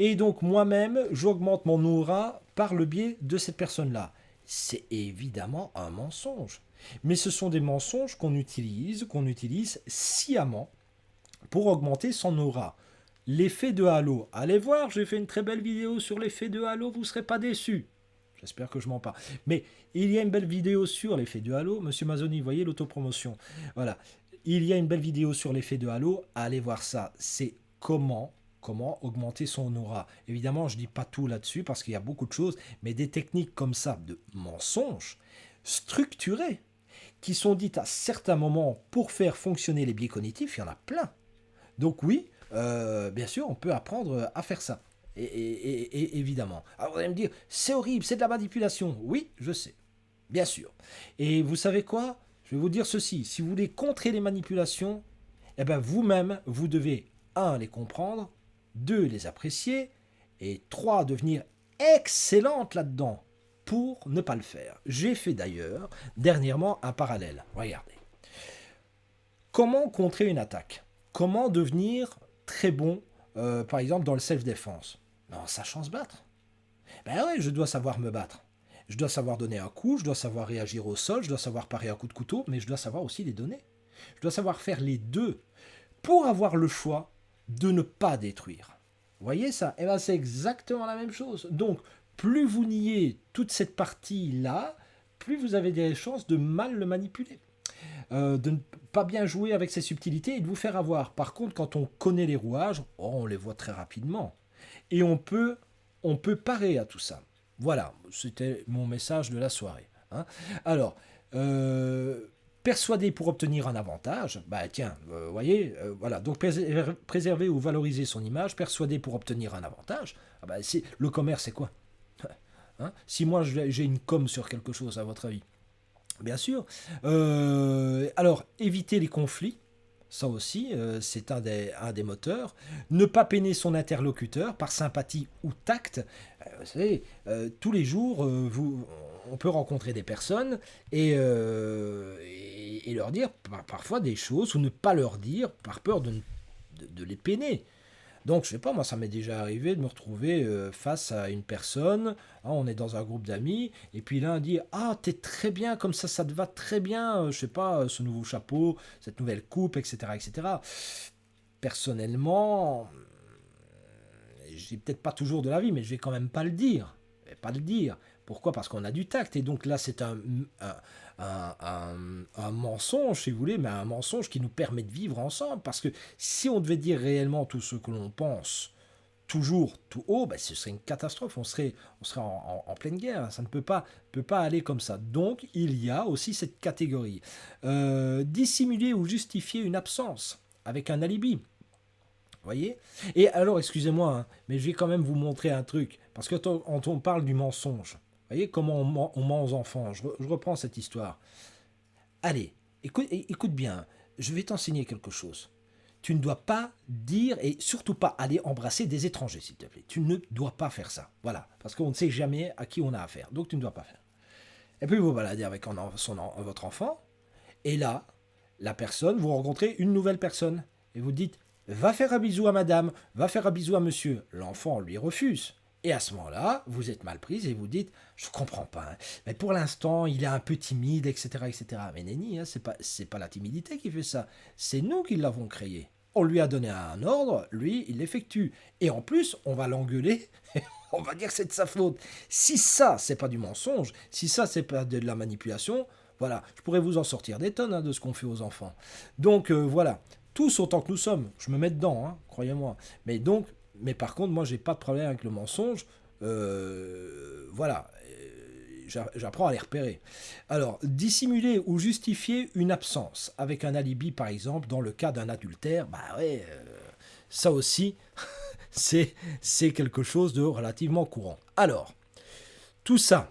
Et donc moi-même, j'augmente mon aura par le biais de cette personne-là. C'est évidemment un mensonge. Mais ce sont des mensonges qu'on utilise sciemment pour augmenter son aura. L'effet de halo. Allez voir, j'ai fait une très belle vidéo sur l'effet de halo, vous ne serez pas déçus. J'espère que je mens pas. Mais il y a une belle vidéo sur l'effet de halo. Monsieur Mazzoni, vous voyez l'autopromotion. Voilà. Il y a une belle vidéo sur l'effet de halo. Allez voir ça. C'est comment augmenter son aura. Évidemment, je ne dis pas tout là-dessus parce qu'il y a beaucoup de choses, mais des techniques comme ça de mensonges structurés qui sont dites à certains moments pour faire fonctionner les biais cognitifs, il y en a plein. Donc oui, bien sûr, on peut apprendre à faire ça. Et évidemment. Alors vous allez me dire, c'est horrible, c'est de la manipulation. Oui, je sais, bien sûr. Et vous savez quoi? Je vais vous dire ceci, si vous voulez contrer les manipulations, eh ben vous-même, vous devez, 1, les comprendre, 2, les apprécier, et 3, devenir excellente là-dedans pour ne pas le faire. J'ai fait d'ailleurs dernièrement un parallèle. Regardez. Comment contrer une attaque? Comment devenir très bon, par exemple, dans le self-défense? En sachant se battre. Ben ouais, je dois savoir me battre. Je dois savoir donner un coup, je dois savoir réagir au sol, je dois savoir parer un coup de couteau, mais je dois savoir aussi les donner. Je dois savoir faire les deux pour avoir le choix de ne pas détruire. Vous voyez ça? Eh bien, c'est exactement la même chose. Donc, plus vous niez toute cette partie-là, plus vous avez des chances de mal le manipuler. De ne pas bien jouer avec ses subtilités et de vous faire avoir. Par contre, quand on connaît les rouages, on les voit très rapidement. Et on peut parer à tout ça. Voilà, c'était mon message de la soirée. Hein. Alors, persuader pour obtenir un avantage, bah tiens, voyez, voilà, donc préserver ou valoriser son image, persuader pour obtenir un avantage, ah bah, le commerce c'est quoi? Hein. Si moi j'ai une com sur quelque chose, à votre avis? Bien sûr. Alors, éviter les conflits, ça aussi, c'est un des moteurs. Ne pas peiner son interlocuteur par sympathie ou tact. Vous savez, tous les jours, on peut rencontrer des personnes et leur dire parfois des choses ou ne pas leur dire par peur de les peiner. Donc, je sais pas, moi, ça m'est déjà arrivé de me retrouver face à une personne. Hein, on est dans un groupe d'amis, et puis l'un dit: Ah, t'es très bien, comme ça te va très bien, je sais pas, ce nouveau chapeau, cette nouvelle coupe, etc. etc. Personnellement, j'ai peut-être pas toujours de l'avis, mais je vais quand même pas le dire. Je vais pas le dire. Pourquoi? Parce qu'on a du tact. Et donc là, c'est un mensonge, si vous voulez, mais un mensonge qui nous permet de vivre ensemble. Parce que si on devait dire réellement tout ce que l'on pense, toujours tout haut, ben, ce serait une catastrophe. On serait en pleine guerre. Ça ne peut pas aller comme ça. Donc, il y a aussi cette catégorie. Dissimuler ou justifier une absence avec un alibi. Vous voyez? Et alors, excusez-moi, hein, mais je vais quand même vous montrer un truc. Parce que quand on parle du mensonge, vous voyez comment on ment aux enfants. Je reprends cette histoire. Allez, écoute bien, je vais t'enseigner quelque chose. Tu ne dois pas dire, et surtout pas aller embrasser des étrangers, s'il te plaît. Tu ne dois pas faire ça. Voilà, parce qu'on ne sait jamais à qui on a affaire. Donc tu ne dois pas faire. Et puis vous vous baladez avec votre enfant, et là, la personne, vous rencontrez une nouvelle personne, et vous dites: Va faire un bisou à madame, va faire un bisou à monsieur. L'enfant lui refuse. Et à ce moment-là, vous êtes mal prise et vous dites: Je comprends pas, hein, mais pour l'instant, il est un peu timide, etc. etc. Mais nenni, hein, c'est pas la timidité qui fait ça, c'est nous qui l'avons créé. On lui a donné un ordre, lui, il l'effectue. Et en plus, on va l'engueuler, on va dire que c'est de sa faute. Si ça, c'est pas du mensonge, si ça, c'est pas de la manipulation, voilà, je pourrais vous en sortir des tonnes, hein, de ce qu'on fait aux enfants. Donc voilà, tous autant que nous sommes, je me mets dedans, hein, croyez-moi. Mais par contre, moi, j'ai pas de problème avec le mensonge. Voilà, j'apprends à les repérer. Alors, dissimuler ou justifier une absence avec un alibi, par exemple, dans le cas d'un adultère, bah ouais, ça aussi, c'est quelque chose de relativement courant. Alors, tout ça,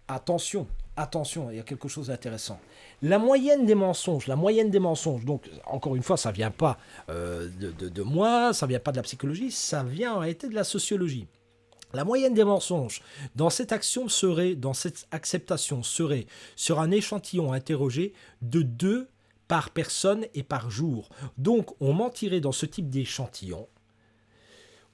attention, attention, il y a quelque chose d'intéressant. La moyenne des mensonges, donc encore une fois, ça ne vient pas de moi, ça ne vient pas de la psychologie, ça vient en réalité de la sociologie. La moyenne des mensonges dans cette acceptation serait sur un échantillon interrogé de 2 par personne et par jour. Donc on mentirait dans ce type d'échantillon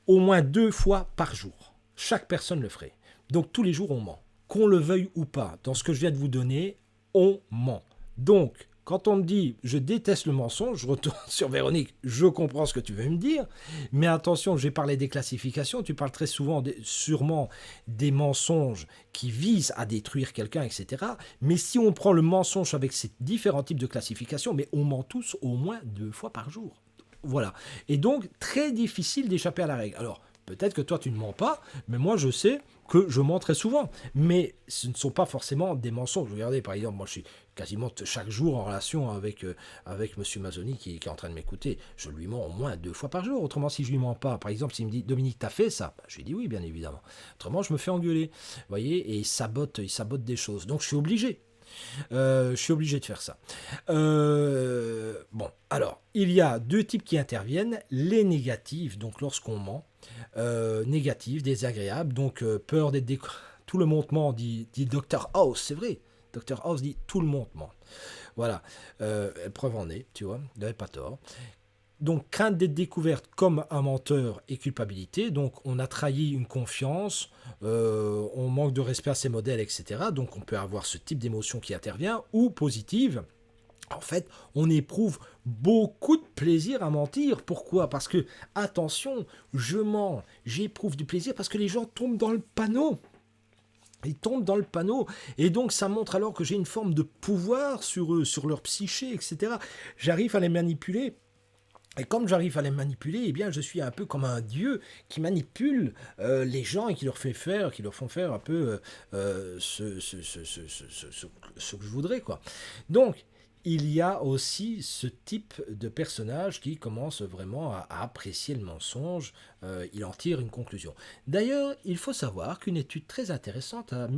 au moins 2 fois par jour. Chaque personne le ferait. Donc tous les jours on ment. Qu'on le veuille ou pas, dans ce que je viens de vous donner, on ment. Donc, quand on me dit « je déteste le mensonge », je retourne sur Véronique, je comprends ce que tu veux me dire, mais attention, j'ai parlé des classifications, tu parles très souvent, sûrement, des mensonges qui visent à détruire quelqu'un, etc. Mais si on prend le mensonge avec ces différents types de classifications, mais on ment tous au moins 2 fois par jour. Voilà. Et donc, très difficile d'échapper à la règle. Alors, peut-être que toi, tu ne mens pas, mais moi, je sais que je mens très souvent. Mais ce ne sont pas forcément des mensonges. Regardez, par exemple, moi, je suis quasiment chaque jour en relation avec Monsieur Mazzoni qui est en train de m'écouter. Je lui mens au moins 2 fois par jour. Autrement, si je lui mens pas, par exemple, s'il me dit « Dominique, t'as fait ça ?» Je lui dis « Oui, bien évidemment. » Autrement, je me fais engueuler. Vous voyez, et il sabote des choses. Donc, je suis obligé. Je suis obligé de faire ça. Bon, alors, il y a 2 types qui interviennent. Les négatifs, donc lorsqu'on ment, négatifs, désagréables, donc peur d'être tout le monde ment, dit Dr House, c'est vrai. Dr House dit tout le monde ment. Voilà, preuve en est, tu vois, il n'avait pas tort. Donc, crainte d'être découverte comme un menteur et culpabilité. Donc, on a trahi une confiance, on manque de respect à ses modèles, etc. Donc, on peut avoir ce type d'émotion qui intervient, ou positive. En fait, on éprouve beaucoup de plaisir à mentir. Pourquoi? Parce que, attention, je mens, j'éprouve du plaisir parce que les gens tombent dans le panneau. Ils tombent dans le panneau, et donc ça montre alors que j'ai une forme de pouvoir sur eux, sur leur psyché, etc. J'arrive à les manipuler. Et comme j'arrive à les manipuler, eh bien, je suis un peu comme un dieu qui manipule les gens et qui leur fait faire, qui leur font faire un peu ce que je voudrais, quoi. Donc, il y a aussi ce type de personnage qui commence vraiment à apprécier le mensonge. Il en tire une conclusion. D'ailleurs, il faut savoir qu'une étude très intéressante a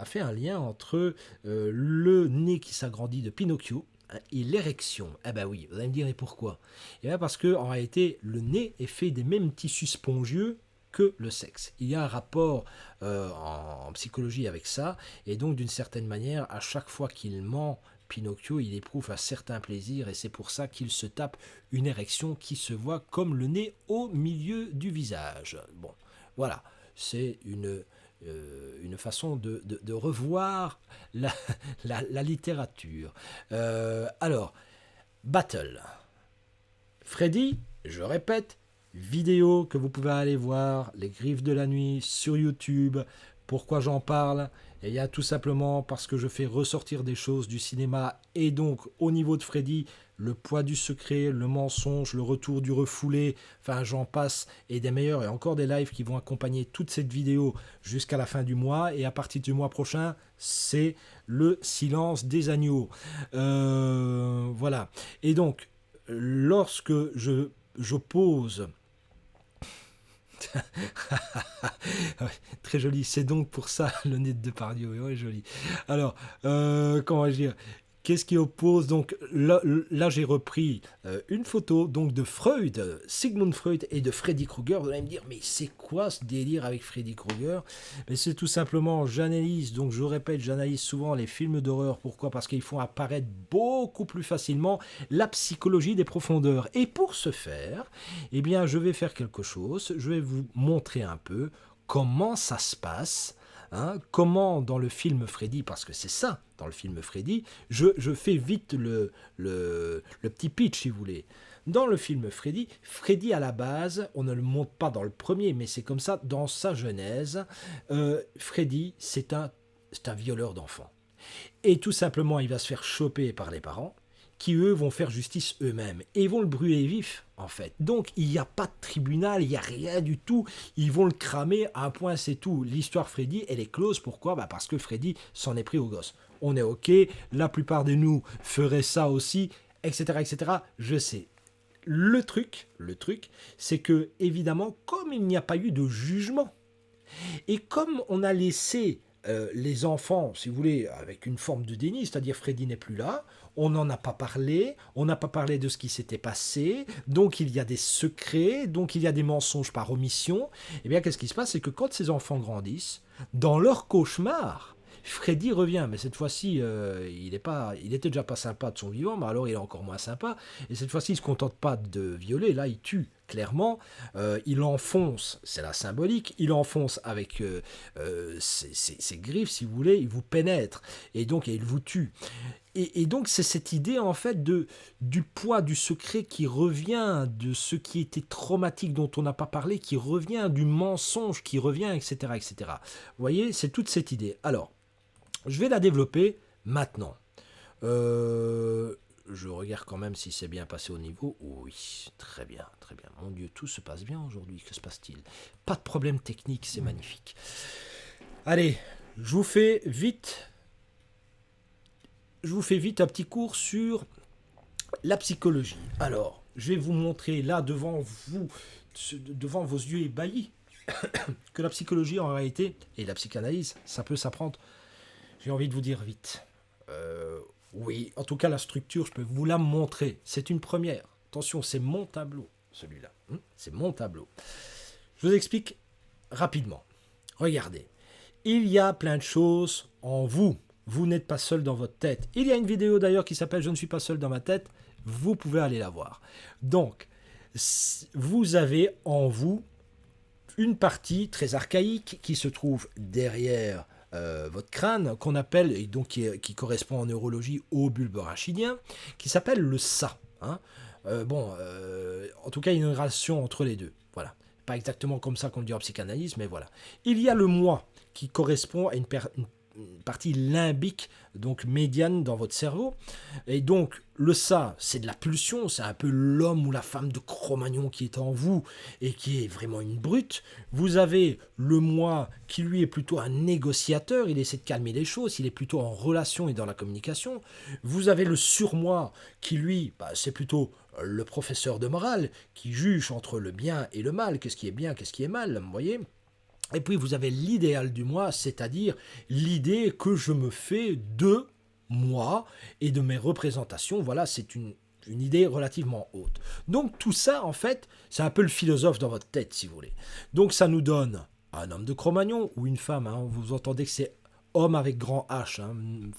fait un lien entre le nez qui s'agrandit de Pinocchio et l'érection. Ah bah oui, vous allez me dire, et pourquoi? Et bien parce que en réalité, le nez est fait des mêmes tissus spongieux que le sexe. Il y a un rapport en psychologie avec ça, et donc d'une certaine manière, à chaque fois qu'il ment, Pinocchio, il éprouve un certain plaisir, et c'est pour ça qu'il se tape une érection qui se voit comme le nez au milieu du visage. Bon, voilà, c'est une façon de revoir la, la littérature. Alors, Battle. Freddy, je répète, vidéo que vous pouvez aller voir, Les Griffes de la Nuit sur YouTube. Pourquoi j'en parle? Et il y a tout simplement parce que je fais ressortir des choses du cinéma, et donc au niveau de Freddy, le poids du secret, le mensonge, le retour du refoulé, enfin j'en passe, et des meilleurs, et encore des lives qui vont accompagner toute cette vidéo jusqu'à la fin du mois, et à partir du mois prochain, c'est le silence des agneaux. Voilà. Et donc, lorsque j'oppose très joli, c'est donc pour ça le nez de Depardieu, ouais, joli. Alors, comment dire, qu'est-ce qui oppose? Donc là j'ai repris une photo donc de Freud, Sigmund Freud, et de Freddy Krueger. Vous allez me dire, mais c'est quoi ce délire avec Freddy Krueger? Mais c'est tout simplement, j'analyse, donc je répète, j'analyse souvent les films d'horreur. Pourquoi? Parce qu'ils font apparaître beaucoup plus facilement la psychologie des profondeurs. Et pour ce faire, eh bien je vais faire quelque chose, je vais vous montrer un peu comment ça se passe. Hein, comment dans le film Freddy, parce que c'est ça, dans le film Freddy, je fais vite le petit pitch si vous voulez. Dans le film Freddy, Freddy à la base, on ne le montre pas dans le premier, mais c'est comme ça, dans sa genèse, Freddy c'est un violeur d'enfants. Et tout simplement, il va se faire choper par les parents, qui eux vont faire justice eux-mêmes, et ils vont le brûler vif en fait. Donc il n'y a pas de tribunal, il n'y a rien du tout, ils vont le cramer à un point, c'est tout. L'histoire Freddy, elle est close, pourquoi? Parce que Freddy s'en est pris au gosse. On est ok, la plupart de nous feraient ça aussi, etc. etc. Je sais. Le truc, c'est que évidemment, comme il n'y a pas eu de jugement, et comme on a laissé les enfants, si vous voulez, avec une forme de déni, c'est-à-dire Freddy n'est plus là, on n'en a pas parlé, on n'a pas parlé de ce qui s'était passé, donc il y a des secrets, donc il y a des mensonges par omission, et bien qu'est-ce qui se passe? C'est que quand ces enfants grandissent, dans leur cauchemar, Freddy revient, mais cette fois-ci, il était déjà pas sympa de son vivant, mais alors il est encore moins sympa, et cette fois-ci il se contente pas de violer, là il tue. Clairement, il enfonce, c'est la symbolique, il enfonce avec ses griffes, si vous voulez, il vous pénètre, et donc il vous tue. Et donc c'est cette idée en fait du poids du secret qui revient, de ce qui était traumatique dont on n'a pas parlé, qui revient, du mensonge qui revient, etc. etc. Vous voyez, c'est toute cette idée. Alors, je vais la développer maintenant. Je regarde quand même si c'est bien passé au niveau. Oui, très bien, très bien. Mon Dieu, tout se passe bien aujourd'hui. Que se passe-t-il? Pas de problème technique, c'est magnifique. Allez, je vous fais vite un petit cours sur la psychologie. Alors, je vais vous montrer là devant vous, devant vos yeux ébahis, que la psychologie en réalité, et la psychanalyse, ça peut s'apprendre. J'ai envie de vous dire vite. Oui, en tout cas la structure, je peux vous la montrer. C'est une première. Attention, c'est mon tableau, celui-là. C'est mon tableau. Je vous explique rapidement. Regardez, il y a plein de choses en vous. Vous n'êtes pas seul dans votre tête. Il y a une vidéo d'ailleurs qui s'appelle « Je ne suis pas seul dans ma tête ». Vous pouvez aller la voir. Donc, vous avez en vous une partie très archaïque qui se trouve derrière votre crâne, qu'on appelle, et donc qui correspond en neurologie au bulbe rachidien, qui s'appelle le ça. Hein. En tout cas, il y a une relation entre les deux. Voilà. Pas exactement comme ça qu'on le dit en psychanalyse, mais voilà. Il y a le moi, qui correspond à une partie limbique, donc médiane dans votre cerveau. Et donc, le ça, c'est de la pulsion, c'est un peu l'homme ou la femme de Cro-Magnon qui est en vous et qui est vraiment une brute. Vous avez le moi qui, lui, est plutôt un négociateur, il essaie de calmer les choses, il est plutôt en relation et dans la communication. Vous avez le surmoi qui, lui, c'est plutôt le professeur de morale qui juge entre le bien et le mal, qu'est-ce qui est bien, qu'est-ce qui est mal, vous voyez ? Et puis vous avez l'idéal du moi, c'est-à-dire l'idée que je me fais de moi et de mes représentations. Voilà, c'est une idée relativement haute. Donc tout ça, en fait, c'est un peu le philosophe dans votre tête, si vous voulez. Donc ça nous donne un homme de Cro-Magnon ou une femme. Hein, vous entendez que c'est homme avec grand H. Hein,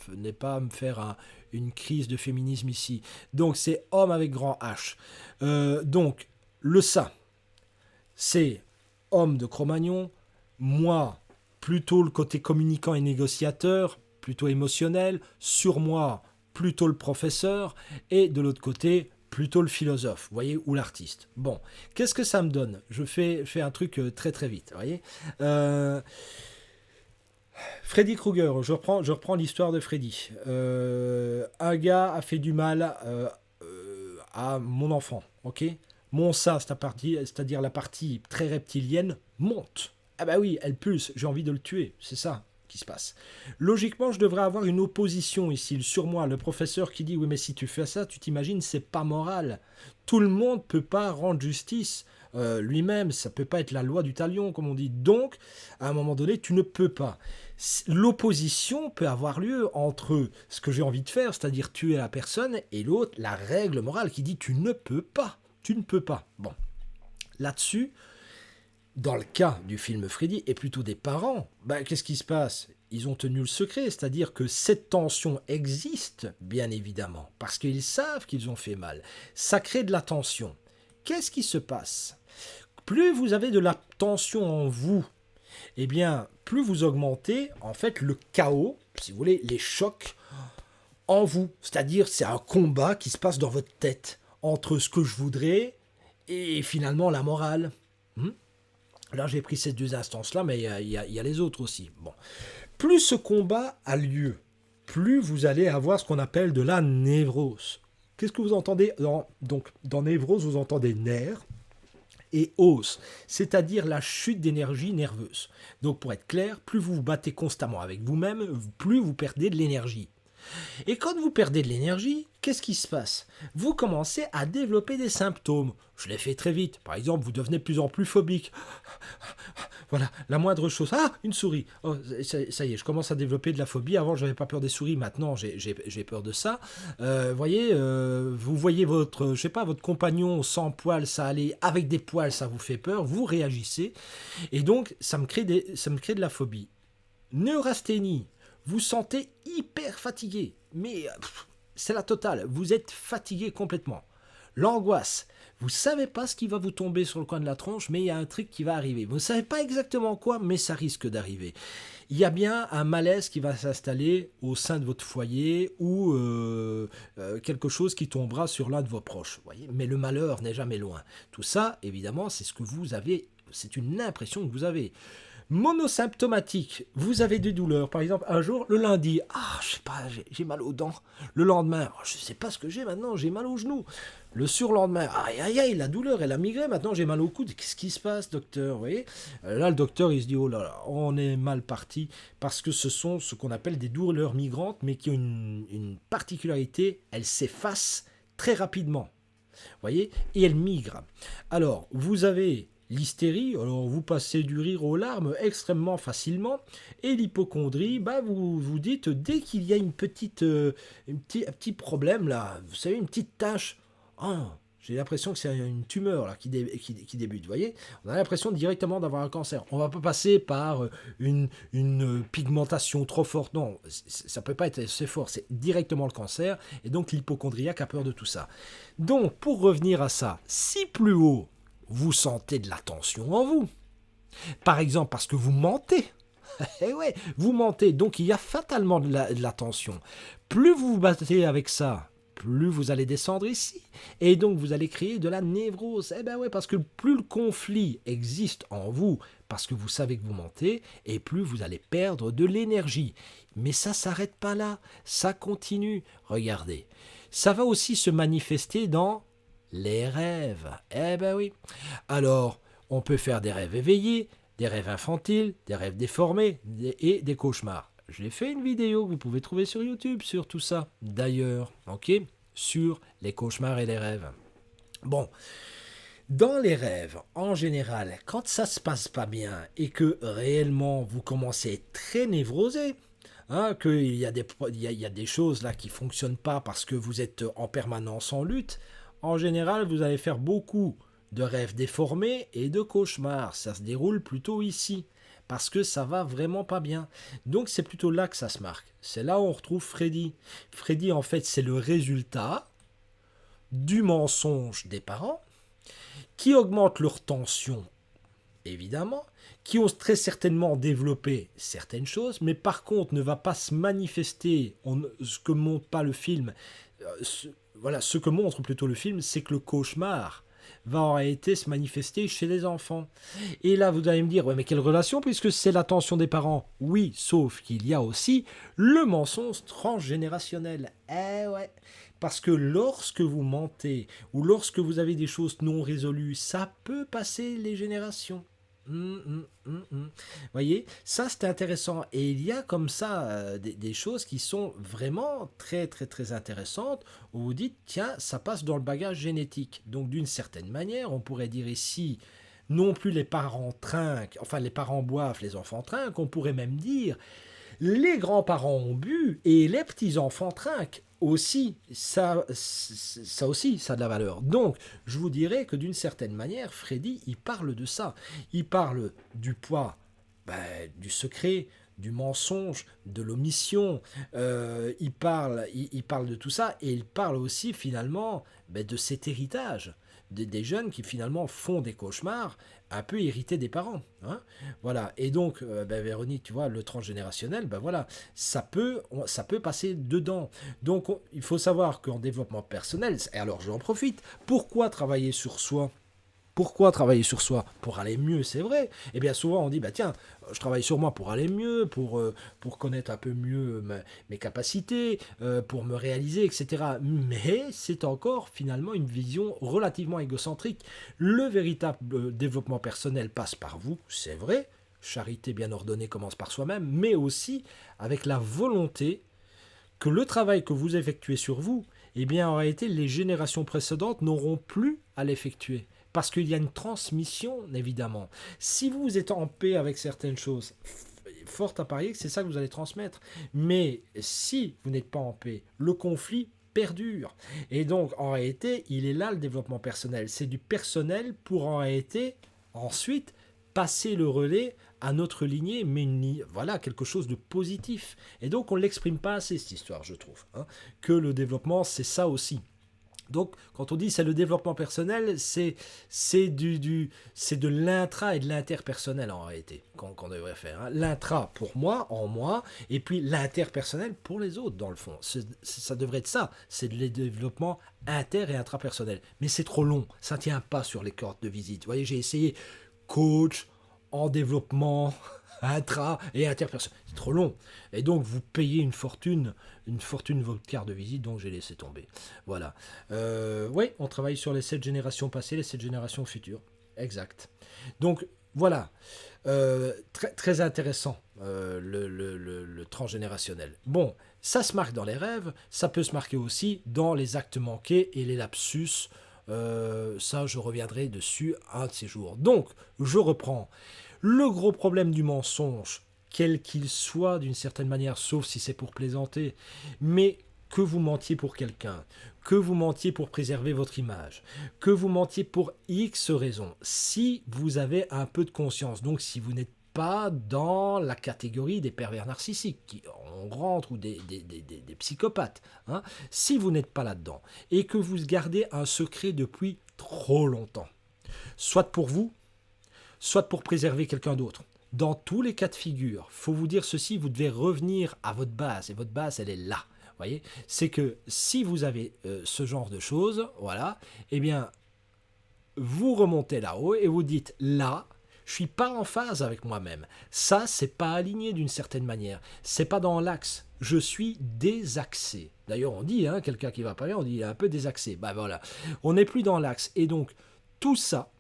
venez pas me faire une crise de féminisme ici. Donc c'est homme avec grand H. Donc le ça, c'est homme de Cro-Magnon. Moi, plutôt le côté communicant et négociateur, plutôt émotionnel. Sur moi, plutôt le professeur. Et de l'autre côté, plutôt le philosophe, vous voyez, ou l'artiste. Bon, qu'est-ce que ça me donne ? Je fais un truc très très vite, vous voyez. Freddy Krueger, je reprends l'histoire de Freddy. Un gars a fait du mal à mon enfant, ok ? Mon ça, c'est-à-dire la partie très reptilienne, monte. Ah bah oui, elle pulse, j'ai envie de le tuer, c'est ça qui se passe. Logiquement, je devrais avoir une opposition ici, le surmoi, le professeur qui dit « Oui, mais si tu fais ça, tu t'imagines, c'est pas moral. Tout le monde ne peut pas rendre justice lui-même, ça ne peut pas être la loi du talion, comme on dit. Donc, à un moment donné, tu ne peux pas. L'opposition peut avoir lieu entre ce que j'ai envie de faire, c'est-à-dire tuer la personne, et l'autre, la règle morale qui dit « Tu ne peux pas. Tu ne peux pas. » Bon, là-dessus, dans le cas du film Freddy, et plutôt des parents, qu'est-ce qui se passe ? Ils ont tenu le secret, c'est-à-dire que cette tension existe, bien évidemment, parce qu'ils savent qu'ils ont fait mal. Ça crée de la tension. Qu'est-ce qui se passe ? Plus vous avez de la tension en vous, eh bien, plus vous augmentez, en fait, le chaos, si vous voulez, les chocs en vous. C'est-à-dire, c'est un combat qui se passe dans votre tête, entre ce que je voudrais et finalement la morale. Là, j'ai pris ces deux instances-là, mais il y a les autres aussi. Bon. Plus ce combat a lieu, plus vous allez avoir ce qu'on appelle de la névrose. Qu'est-ce que vous entendez dans névrose, vous entendez nerf et os, c'est-à-dire la chute d'énergie nerveuse. Donc, pour être clair, plus vous vous battez constamment avec vous-même, plus vous perdez de l'énergie. Et quand vous perdez de l'énergie, qu'est-ce qui se passe ? Vous commencez à développer des symptômes. Je l'ai fait très vite. Par exemple, vous devenez de plus en plus phobique. Voilà, la moindre chose. Ah, une souris. Oh, ça y est, je commence à développer de la phobie. Avant, je n'avais pas peur des souris. Maintenant, j'ai peur de ça. Vous voyez votre compagnon sans poils, ça allait avec des poils, ça vous fait peur. Vous réagissez. Et donc, ça me crée de la phobie. Neurasthénie. Vous sentez hyper fatigué, mais c'est la totale, vous êtes fatigué complètement. L'angoisse, vous ne savez pas ce qui va vous tomber sur le coin de la tronche, mais il y a un truc qui va arriver. Vous ne savez pas exactement quoi, mais ça risque d'arriver. Il y a bien un malaise qui va s'installer au sein de votre foyer ou quelque chose qui tombera sur l'un de vos proches. Voyez, mais le malheur n'est jamais loin. Tout ça, évidemment, c'est ce que vous avez, c'est une impression que vous avez. Monosymptomatique, vous avez des douleurs. Par exemple, un jour, le lundi, je sais pas, j'ai mal aux dents. Le lendemain, je sais pas ce que j'ai maintenant, j'ai mal aux genoux. Le surlendemain, aïe, la douleur et la migraine, maintenant j'ai mal au coude. Qu'est-ce qui se passe, docteur ? Vous voyez ? Là, le docteur, il se dit, oh là là, on est mal parti, parce que ce sont ce qu'on appelle des douleurs migrantes, mais qui ont une particularité, elles s'effacent très rapidement. Vous voyez ? Et elles migrent. Alors, vous avez l'hystérie, alors vous passez du rire aux larmes extrêmement facilement, et l'hypocondrie, vous vous dites, dès qu'il y a un petit problème là, vous savez, une petite tache, j'ai l'impression que c'est une tumeur là, qui débute, vous voyez, on a l'impression directement d'avoir un cancer. On ne va pas passer par une pigmentation trop forte, non, ça ne peut pas être assez fort, c'est directement le cancer, et donc l'hypocondriaque a peur de tout ça. Donc, pour revenir à ça, si plus haut, vous sentez de la tension en vous. Par exemple, parce que vous mentez. Eh ouais, vous mentez, donc il y a fatalement de la tension. Plus vous vous battez avec ça, plus vous allez descendre ici. Et donc vous allez créer de la névrose. Eh ben ouais, parce que plus le conflit existe en vous, parce que vous savez que vous mentez, et plus vous allez perdre de l'énergie. Mais ça s'arrête pas là, ça continue. Regardez, ça va aussi se manifester dans les rêves. Eh ben oui. Alors, on peut faire des rêves éveillés, des rêves infantiles, des rêves déformés et des cauchemars. J'ai fait une vidéo que vous pouvez trouver sur YouTube sur tout ça, d'ailleurs, ok, sur les cauchemars et les rêves. Bon, dans les rêves, en général, quand ça se passe pas bien et que réellement vous commencez à être très névrosé, hein, qu'il y a il y a des choses là qui fonctionnent pas parce que vous êtes en permanence en lutte, en général, vous allez faire beaucoup de rêves déformés et de cauchemars. Ça se déroule plutôt ici, parce que ça va vraiment pas bien. Donc c'est plutôt là que ça se marque. C'est là où on retrouve Freddy. Freddy, en fait, c'est le résultat du mensonge des parents qui augmente leur tension, évidemment, qui ont très certainement développé certaines choses, mais par contre ne va pas se manifester, ce que montre pas le film, voilà, ce que montre plutôt le film, c'est que le cauchemar va en réalité se manifester chez les enfants. Et là, vous allez me dire, ouais, mais quelle relation, puisque c'est l'attention des parents? Oui, sauf qu'il y a aussi le mensonge transgénérationnel. Eh ouais, parce que lorsque vous mentez, ou lorsque vous avez des choses non résolues, ça peut passer les générations. Voyez, ça c'est intéressant. Et il y a comme ça des choses qui sont vraiment très très très intéressantes où vous dites, tiens, ça passe dans le bagage génétique. Donc d'une certaine manière, on pourrait dire ici, non plus les parents trinquent, enfin les parents boivent, les enfants trinquent, on pourrait même dire, les grands-parents ont bu et les petits-enfants trinquent aussi, ça aussi, ça a de la valeur. Donc, je vous dirais que d'une certaine manière, Freddy, il parle de ça. Il parle du poids, du secret, du mensonge, de l'omission. Il parle de tout ça et il parle aussi finalement de cet héritage. Des jeunes qui finalement font des cauchemars un peu hérités des parents. Hein, voilà. Et donc, Véronique, tu vois, le transgénérationnel, voilà, ça peut passer dedans. Donc, il faut savoir qu'en développement personnel, et alors j'en profite, pourquoi travailler sur soi? Pourquoi travailler sur soi? Pour aller mieux, c'est vrai. Et bien souvent on dit, tiens, je travaille sur moi pour aller mieux, pour connaître un peu mieux mes capacités, pour me réaliser, etc. Mais c'est encore finalement une vision relativement égocentrique. Le véritable développement personnel passe par vous, c'est vrai. Charité bien ordonnée commence par soi-même, mais aussi avec la volonté que le travail que vous effectuez sur vous, eh bien en réalité, les générations précédentes n'auront plus à l'effectuer. Parce qu'il y a une transmission, évidemment. Si vous êtes en paix avec certaines choses, fort à parier que c'est ça que vous allez transmettre. Mais si vous n'êtes pas en paix, le conflit perdure. Et donc, en réalité, il est là le développement personnel. C'est du personnel pour en réalité, ensuite, passer le relais à notre lignée, mais voilà, quelque chose de positif. Et donc, on ne l'exprime pas assez, cette histoire, je trouve. Hein, que le développement, c'est ça aussi. Donc, quand on dit c'est le développement personnel, c'est de l'intra et de l'interpersonnel en réalité qu'on devrait faire. Hein. L'intra pour moi, en moi, et puis l'interpersonnel pour les autres, dans le fond. Ça devrait être ça. C'est le développement inter- et intrapersonnel. Mais c'est trop long. Ça ne tient pas sur les cartes de visite. Vous voyez, j'ai essayé coach, en développement, intra et interpersonnel. C'est trop long. Et donc, vous payez une fortune votre carte de visite, donc j'ai laissé tomber. Voilà. Oui, on travaille sur les 7 générations passées, les 7 générations futures. Exact. Donc, voilà. Très, très intéressant, le transgénérationnel. Bon, ça se marque dans les rêves, ça peut se marquer aussi dans les actes manqués et les lapsus. Ça, je reviendrai dessus un de ces jours. Donc, je reprends. Le gros problème du mensonge, quel qu'il soit d'une certaine manière, sauf si c'est pour plaisanter, mais que vous mentiez pour quelqu'un, que vous mentiez pour préserver votre image, que vous mentiez pour X raisons, si vous avez un peu de conscience, donc si vous n'êtes pas dans la catégorie des pervers narcissiques, qui on rentre, ou des psychopathes, hein, si vous n'êtes pas là-dedans, et que vous gardez un secret depuis trop longtemps, soit pour vous, soit pour préserver quelqu'un d'autre. Dans tous les cas de figure, faut vous dire ceci, vous devez revenir à votre base, et votre base, elle est là. Voyez, c'est que si vous avez ce genre de choses, voilà, eh bien, vous remontez là-haut et vous dites là, je suis pas en phase avec moi-même. Ça, c'est pas aligné d'une certaine manière. C'est pas dans l'axe. Je suis désaxé. D'ailleurs, on dit, quelqu'un qui va pas bien, on dit il est un peu désaxé. Ben voilà, on n'est plus dans l'axe. Et donc, tout ça,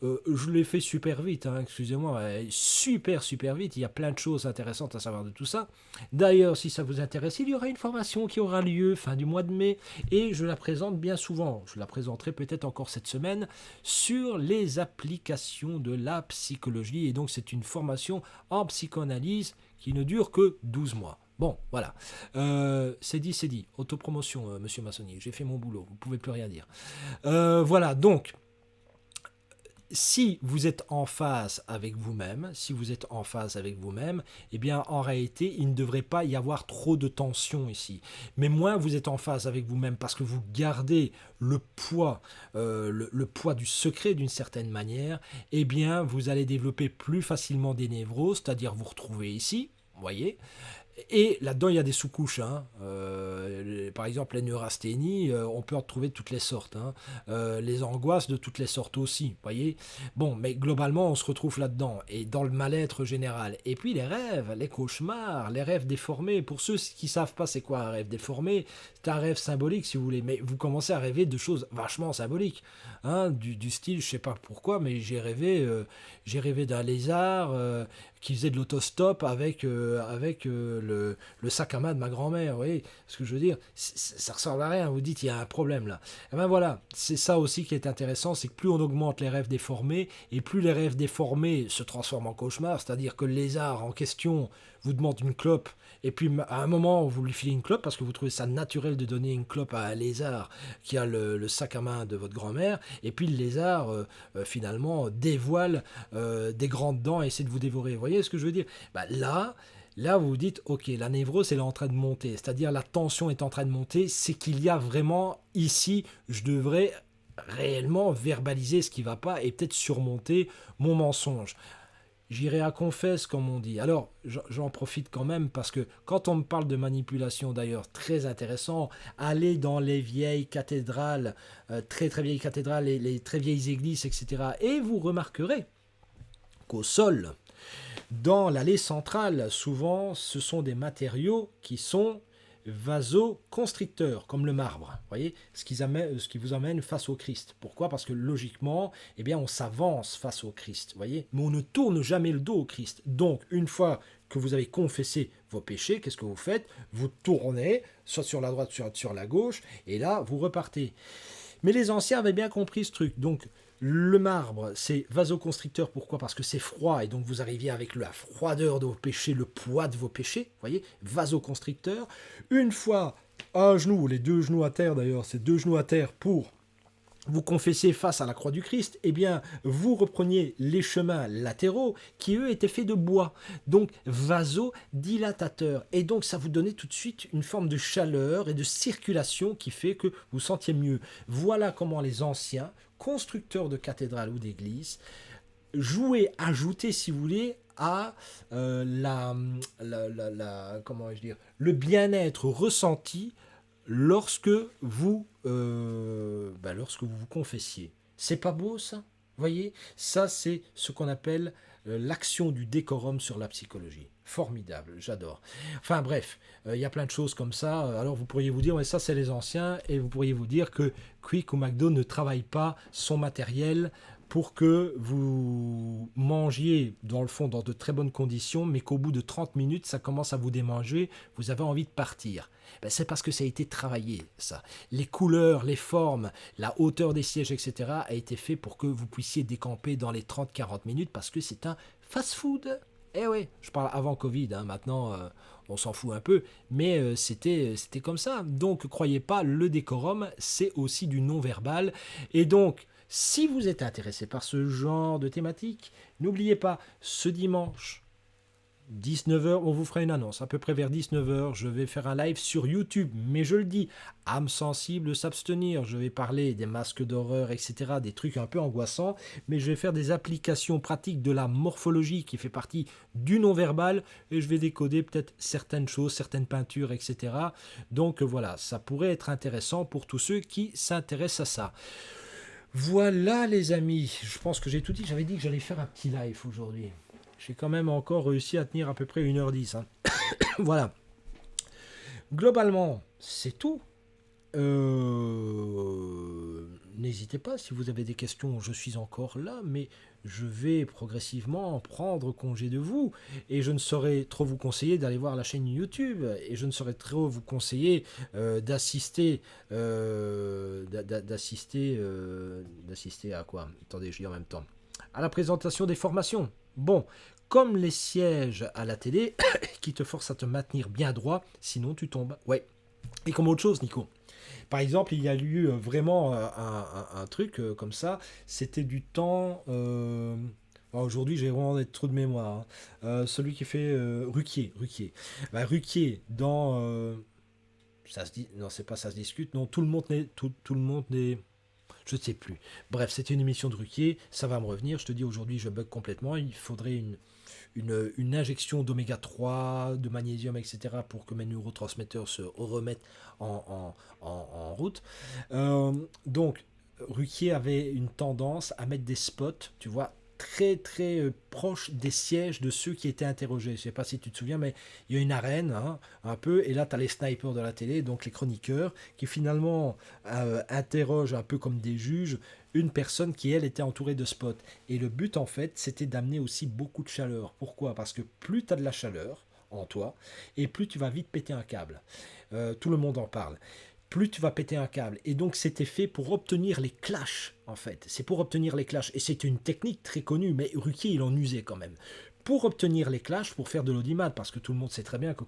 je l'ai fait super vite, excusez-moi, super vite. Il y a plein de choses intéressantes à savoir de tout ça. D'ailleurs, si ça vous intéresse, il y aura une formation qui aura lieu fin du mois de mai et je la présente bien souvent. Je la présenterai peut-être encore cette semaine sur les applications de la psychologie. Et donc, c'est une formation en psychanalyse qui ne dure que 12 mois. Bon, voilà. C'est dit. Autopromotion, monsieur Massonnier. J'ai fait mon boulot. Vous ne pouvez plus rien dire. Voilà, donc. Si vous êtes en phase avec vous-même, eh bien, en réalité, il ne devrait pas y avoir trop de tension ici. Mais moins vous êtes en phase avec vous-même parce que vous gardez le poids du secret d'une certaine manière, eh bien, vous allez développer plus facilement des névroses, c'est-à-dire vous retrouver ici, vous voyez. Et là-dedans, il y a des sous-couches. Par exemple, les neurasthénies, on peut en trouver de toutes les sortes. Les angoisses de toutes les sortes aussi. Voyez. Bon, mais globalement, on se retrouve là-dedans. Et dans le mal-être général. Et puis les rêves, les cauchemars, les rêves déformés. Pour ceux qui ne savent pas c'est quoi un rêve déformé, c'est un rêve symbolique, si vous voulez. Mais vous commencez à rêver de choses vachement symboliques. Du style, je ne sais pas pourquoi, mais j'ai rêvé d'un lézard qui faisait de l'autostop avec le sac à main de ma grand-mère, vous voyez ce que je veux dire, ça ressemble à rien, vous dites il y a un problème là. Et ben voilà, c'est ça aussi qui est intéressant, c'est que plus on augmente les rêves déformés, et plus les rêves déformés se transforment en cauchemars, c'est-à-dire que le lézard en question vous demande une clope, et puis à un moment vous lui filez une clope parce que vous trouvez ça naturel de donner une clope à un lézard qui a le sac à main de votre grand-mère, et puis le lézard finalement dévoile des grandes dents et essaie de vous dévorer. Vous voyez ce que je veux dire? Là, vous vous dites, ok, la névrose, elle est en train de monter, c'est-à-dire la tension est en train de monter, c'est qu'il y a vraiment ici, je devrais réellement verbaliser ce qui ne va pas et peut-être surmonter mon mensonge. J'irai à confesse, comme on dit. Alors, j'en profite quand même parce que quand on me parle de manipulation, d'ailleurs, très intéressant, allez dans les vieilles cathédrales, très très vieilles cathédrales, les très vieilles églises, etc. Et vous remarquerez qu'au sol, dans l'allée centrale, souvent, ce sont des matériaux qui sont vasoconstricteurs, comme le marbre. Voyez, ce qui vous amène face au Christ. Pourquoi? Parce que logiquement, eh bien, on s'avance face au Christ. Voyez, mais on ne tourne jamais le dos au Christ. Donc, une fois que vous avez confessé vos péchés, qu'est-ce que vous faites? Vous tournez, soit sur la droite, soit sur la gauche, et là, vous repartez. Mais les anciens avaient bien compris ce truc. Donc, le marbre, c'est vasoconstricteur. Pourquoi? Parce que c'est froid et donc vous arriviez avec la froideur de vos péchés, le poids de vos péchés. Voyez, vasoconstricteur. Une fois un genou, les deux genoux à terre d'ailleurs, c'est deux genoux à terre pour vous confessez face à la croix du Christ, eh bien, vous repreniez les chemins latéraux qui, eux, étaient faits de bois, donc vasodilatateur. Et donc, ça vous donnait tout de suite une forme de chaleur et de circulation qui fait que vous sentiez mieux. Voilà comment les anciens constructeurs de cathédrales ou d'églises ajoutaient, si vous voulez, à comment vais-je dire, le bien-être ressenti lorsque vous vous confessiez. C'est pas beau ça? Voyez, ça c'est ce qu'on appelle l'action du décorum sur la psychologie. Formidable, j'adore. Enfin bref, il y a plein de choses comme ça. Alors vous pourriez vous dire, ouais, ça c'est les anciens, et vous pourriez vous dire que Quick ou McDo ne travaillent pas son matériel pour que vous mangiez, dans le fond, dans de très bonnes conditions, mais qu'au bout de 30 minutes, ça commence à vous démanger, vous avez envie de partir. Ben, c'est parce que ça a été travaillé, ça. Les couleurs, les formes, la hauteur des sièges, etc. a été fait pour que vous puissiez décamper dans les 30-40 minutes, parce que c'est un fast-food. Eh oui, je parle avant Covid, maintenant on s'en fout un peu, mais c'était comme ça. Donc, croyez pas, le décorum, c'est aussi du non-verbal. Et donc, si vous êtes intéressé par ce genre de thématique, n'oubliez pas, ce dimanche, 19 heures, on vous fera une annonce. À peu près vers 19 heures, je vais faire un live sur YouTube. Mais je le dis, âme sensible, s'abstenir. Je vais parler des masques d'horreur, etc. Des trucs un peu angoissants. Mais je vais faire des applications pratiques de la morphologie qui fait partie du non-verbal. Et je vais décoder peut-être certaines choses, certaines peintures, etc. Donc voilà, ça pourrait être intéressant pour tous ceux qui s'intéressent à ça. Voilà les amis, je pense que j'ai tout dit. J'avais dit que j'allais faire un petit live aujourd'hui. J'ai quand même encore réussi à tenir à peu près 1h10. Hein. Voilà. Globalement, c'est tout. N'hésitez pas, si vous avez des questions, je suis encore là, mais je vais progressivement prendre congé de vous. Et je ne saurais trop vous conseiller d'aller voir la chaîne YouTube. Et je ne saurais trop vous conseiller d'assister. D'assister à quoi? Attendez, je dis en même temps. À la présentation des formations. Bon, comme les sièges à la télé qui te forcent à te maintenir bien droit, sinon tu tombes. Ouais. Et comme autre chose, Nico. Par exemple, il y a eu vraiment un truc comme ça. C'était du temps. Aujourd'hui, j'ai vraiment trop de mémoire. Hein. Celui qui fait Ruquier. Ruquier. Bah, Ruquier, dans. Ça se dit. Non, c'est pas ça se discute. Non, tout le monde n'est. Tout le monde n'est. Je ne sais plus. Bref, c'était une émission de Ruquier. Ça va me revenir. Je te dis, aujourd'hui, je bug complètement. Il faudrait une injection d'oméga 3, de magnésium, etc. pour que mes neurotransmetteurs se remettent en route. Donc, Ruquier avait une tendance à mettre des spots, tu vois, très très proches des sièges de ceux qui étaient interrogés. Je ne sais pas si tu te souviens, mais il y a une arène, hein, un peu, et là tu as les snipers de la télé, donc les chroniqueurs, qui finalement interrogent un peu comme des juges une personne qui, elle, était entourée de spots. Et le but, en fait, c'était d'amener aussi beaucoup de chaleur. Pourquoi? Parce que plus tu as de la chaleur en toi, et plus tu vas vite péter un câble. Tout le monde en parle. Plus tu vas péter un câble. Et donc, c'était fait pour obtenir les clashs, en fait. C'est pour obtenir les clashs. Et c'est une technique très connue, mais Ruquier, il en usait quand même. Pour obtenir les clashs, pour faire de l'audimat, parce que tout le monde sait très bien que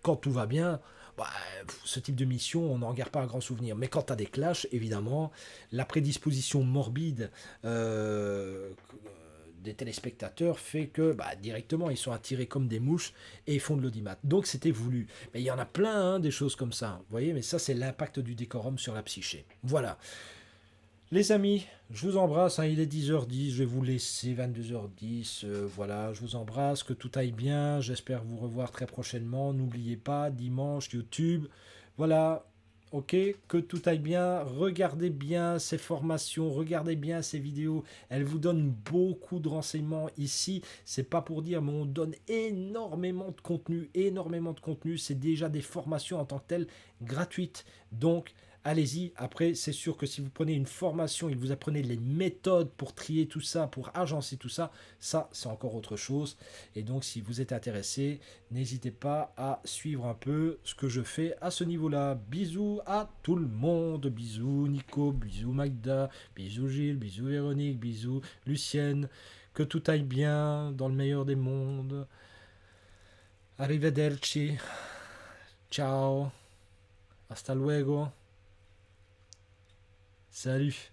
quand tout va bien, bah, ce type de mission, on n'en garde pas un grand souvenir. Mais quand tu as des clashs, évidemment, la prédisposition morbide des téléspectateurs fait que bah, directement ils sont attirés comme des mouches et ils font de l'audimat. Donc c'était voulu. Mais il y en a plein hein, des choses comme ça. Vous voyez, mais ça c'est l'impact du décorum sur la psyché. Voilà. Les amis, je vous embrasse, hein, il est 10h10, je vais vous laisser 22h10, voilà, je vous embrasse, que tout aille bien, j'espère vous revoir très prochainement, n'oubliez pas, dimanche, YouTube, voilà, ok, que tout aille bien, regardez bien ces formations, regardez bien ces vidéos, elles vous donnent beaucoup de renseignements ici, c'est pas pour dire, mais on donne énormément de contenu, c'est déjà des formations en tant que telles gratuites, donc allez-y. Après, c'est sûr que si vous prenez une formation et que vous apprenez les méthodes pour trier tout ça, pour agencer tout ça, ça, c'est encore autre chose. Et donc, si vous êtes intéressé, n'hésitez pas à suivre un peu ce que je fais à ce niveau-là. Bisous à tout le monde. Bisous Nico, bisous Magda, bisous Gilles, bisous Véronique, bisous Lucienne. Que tout aille bien dans le meilleur des mondes. Arrivederci. Ciao. Hasta luego. Salut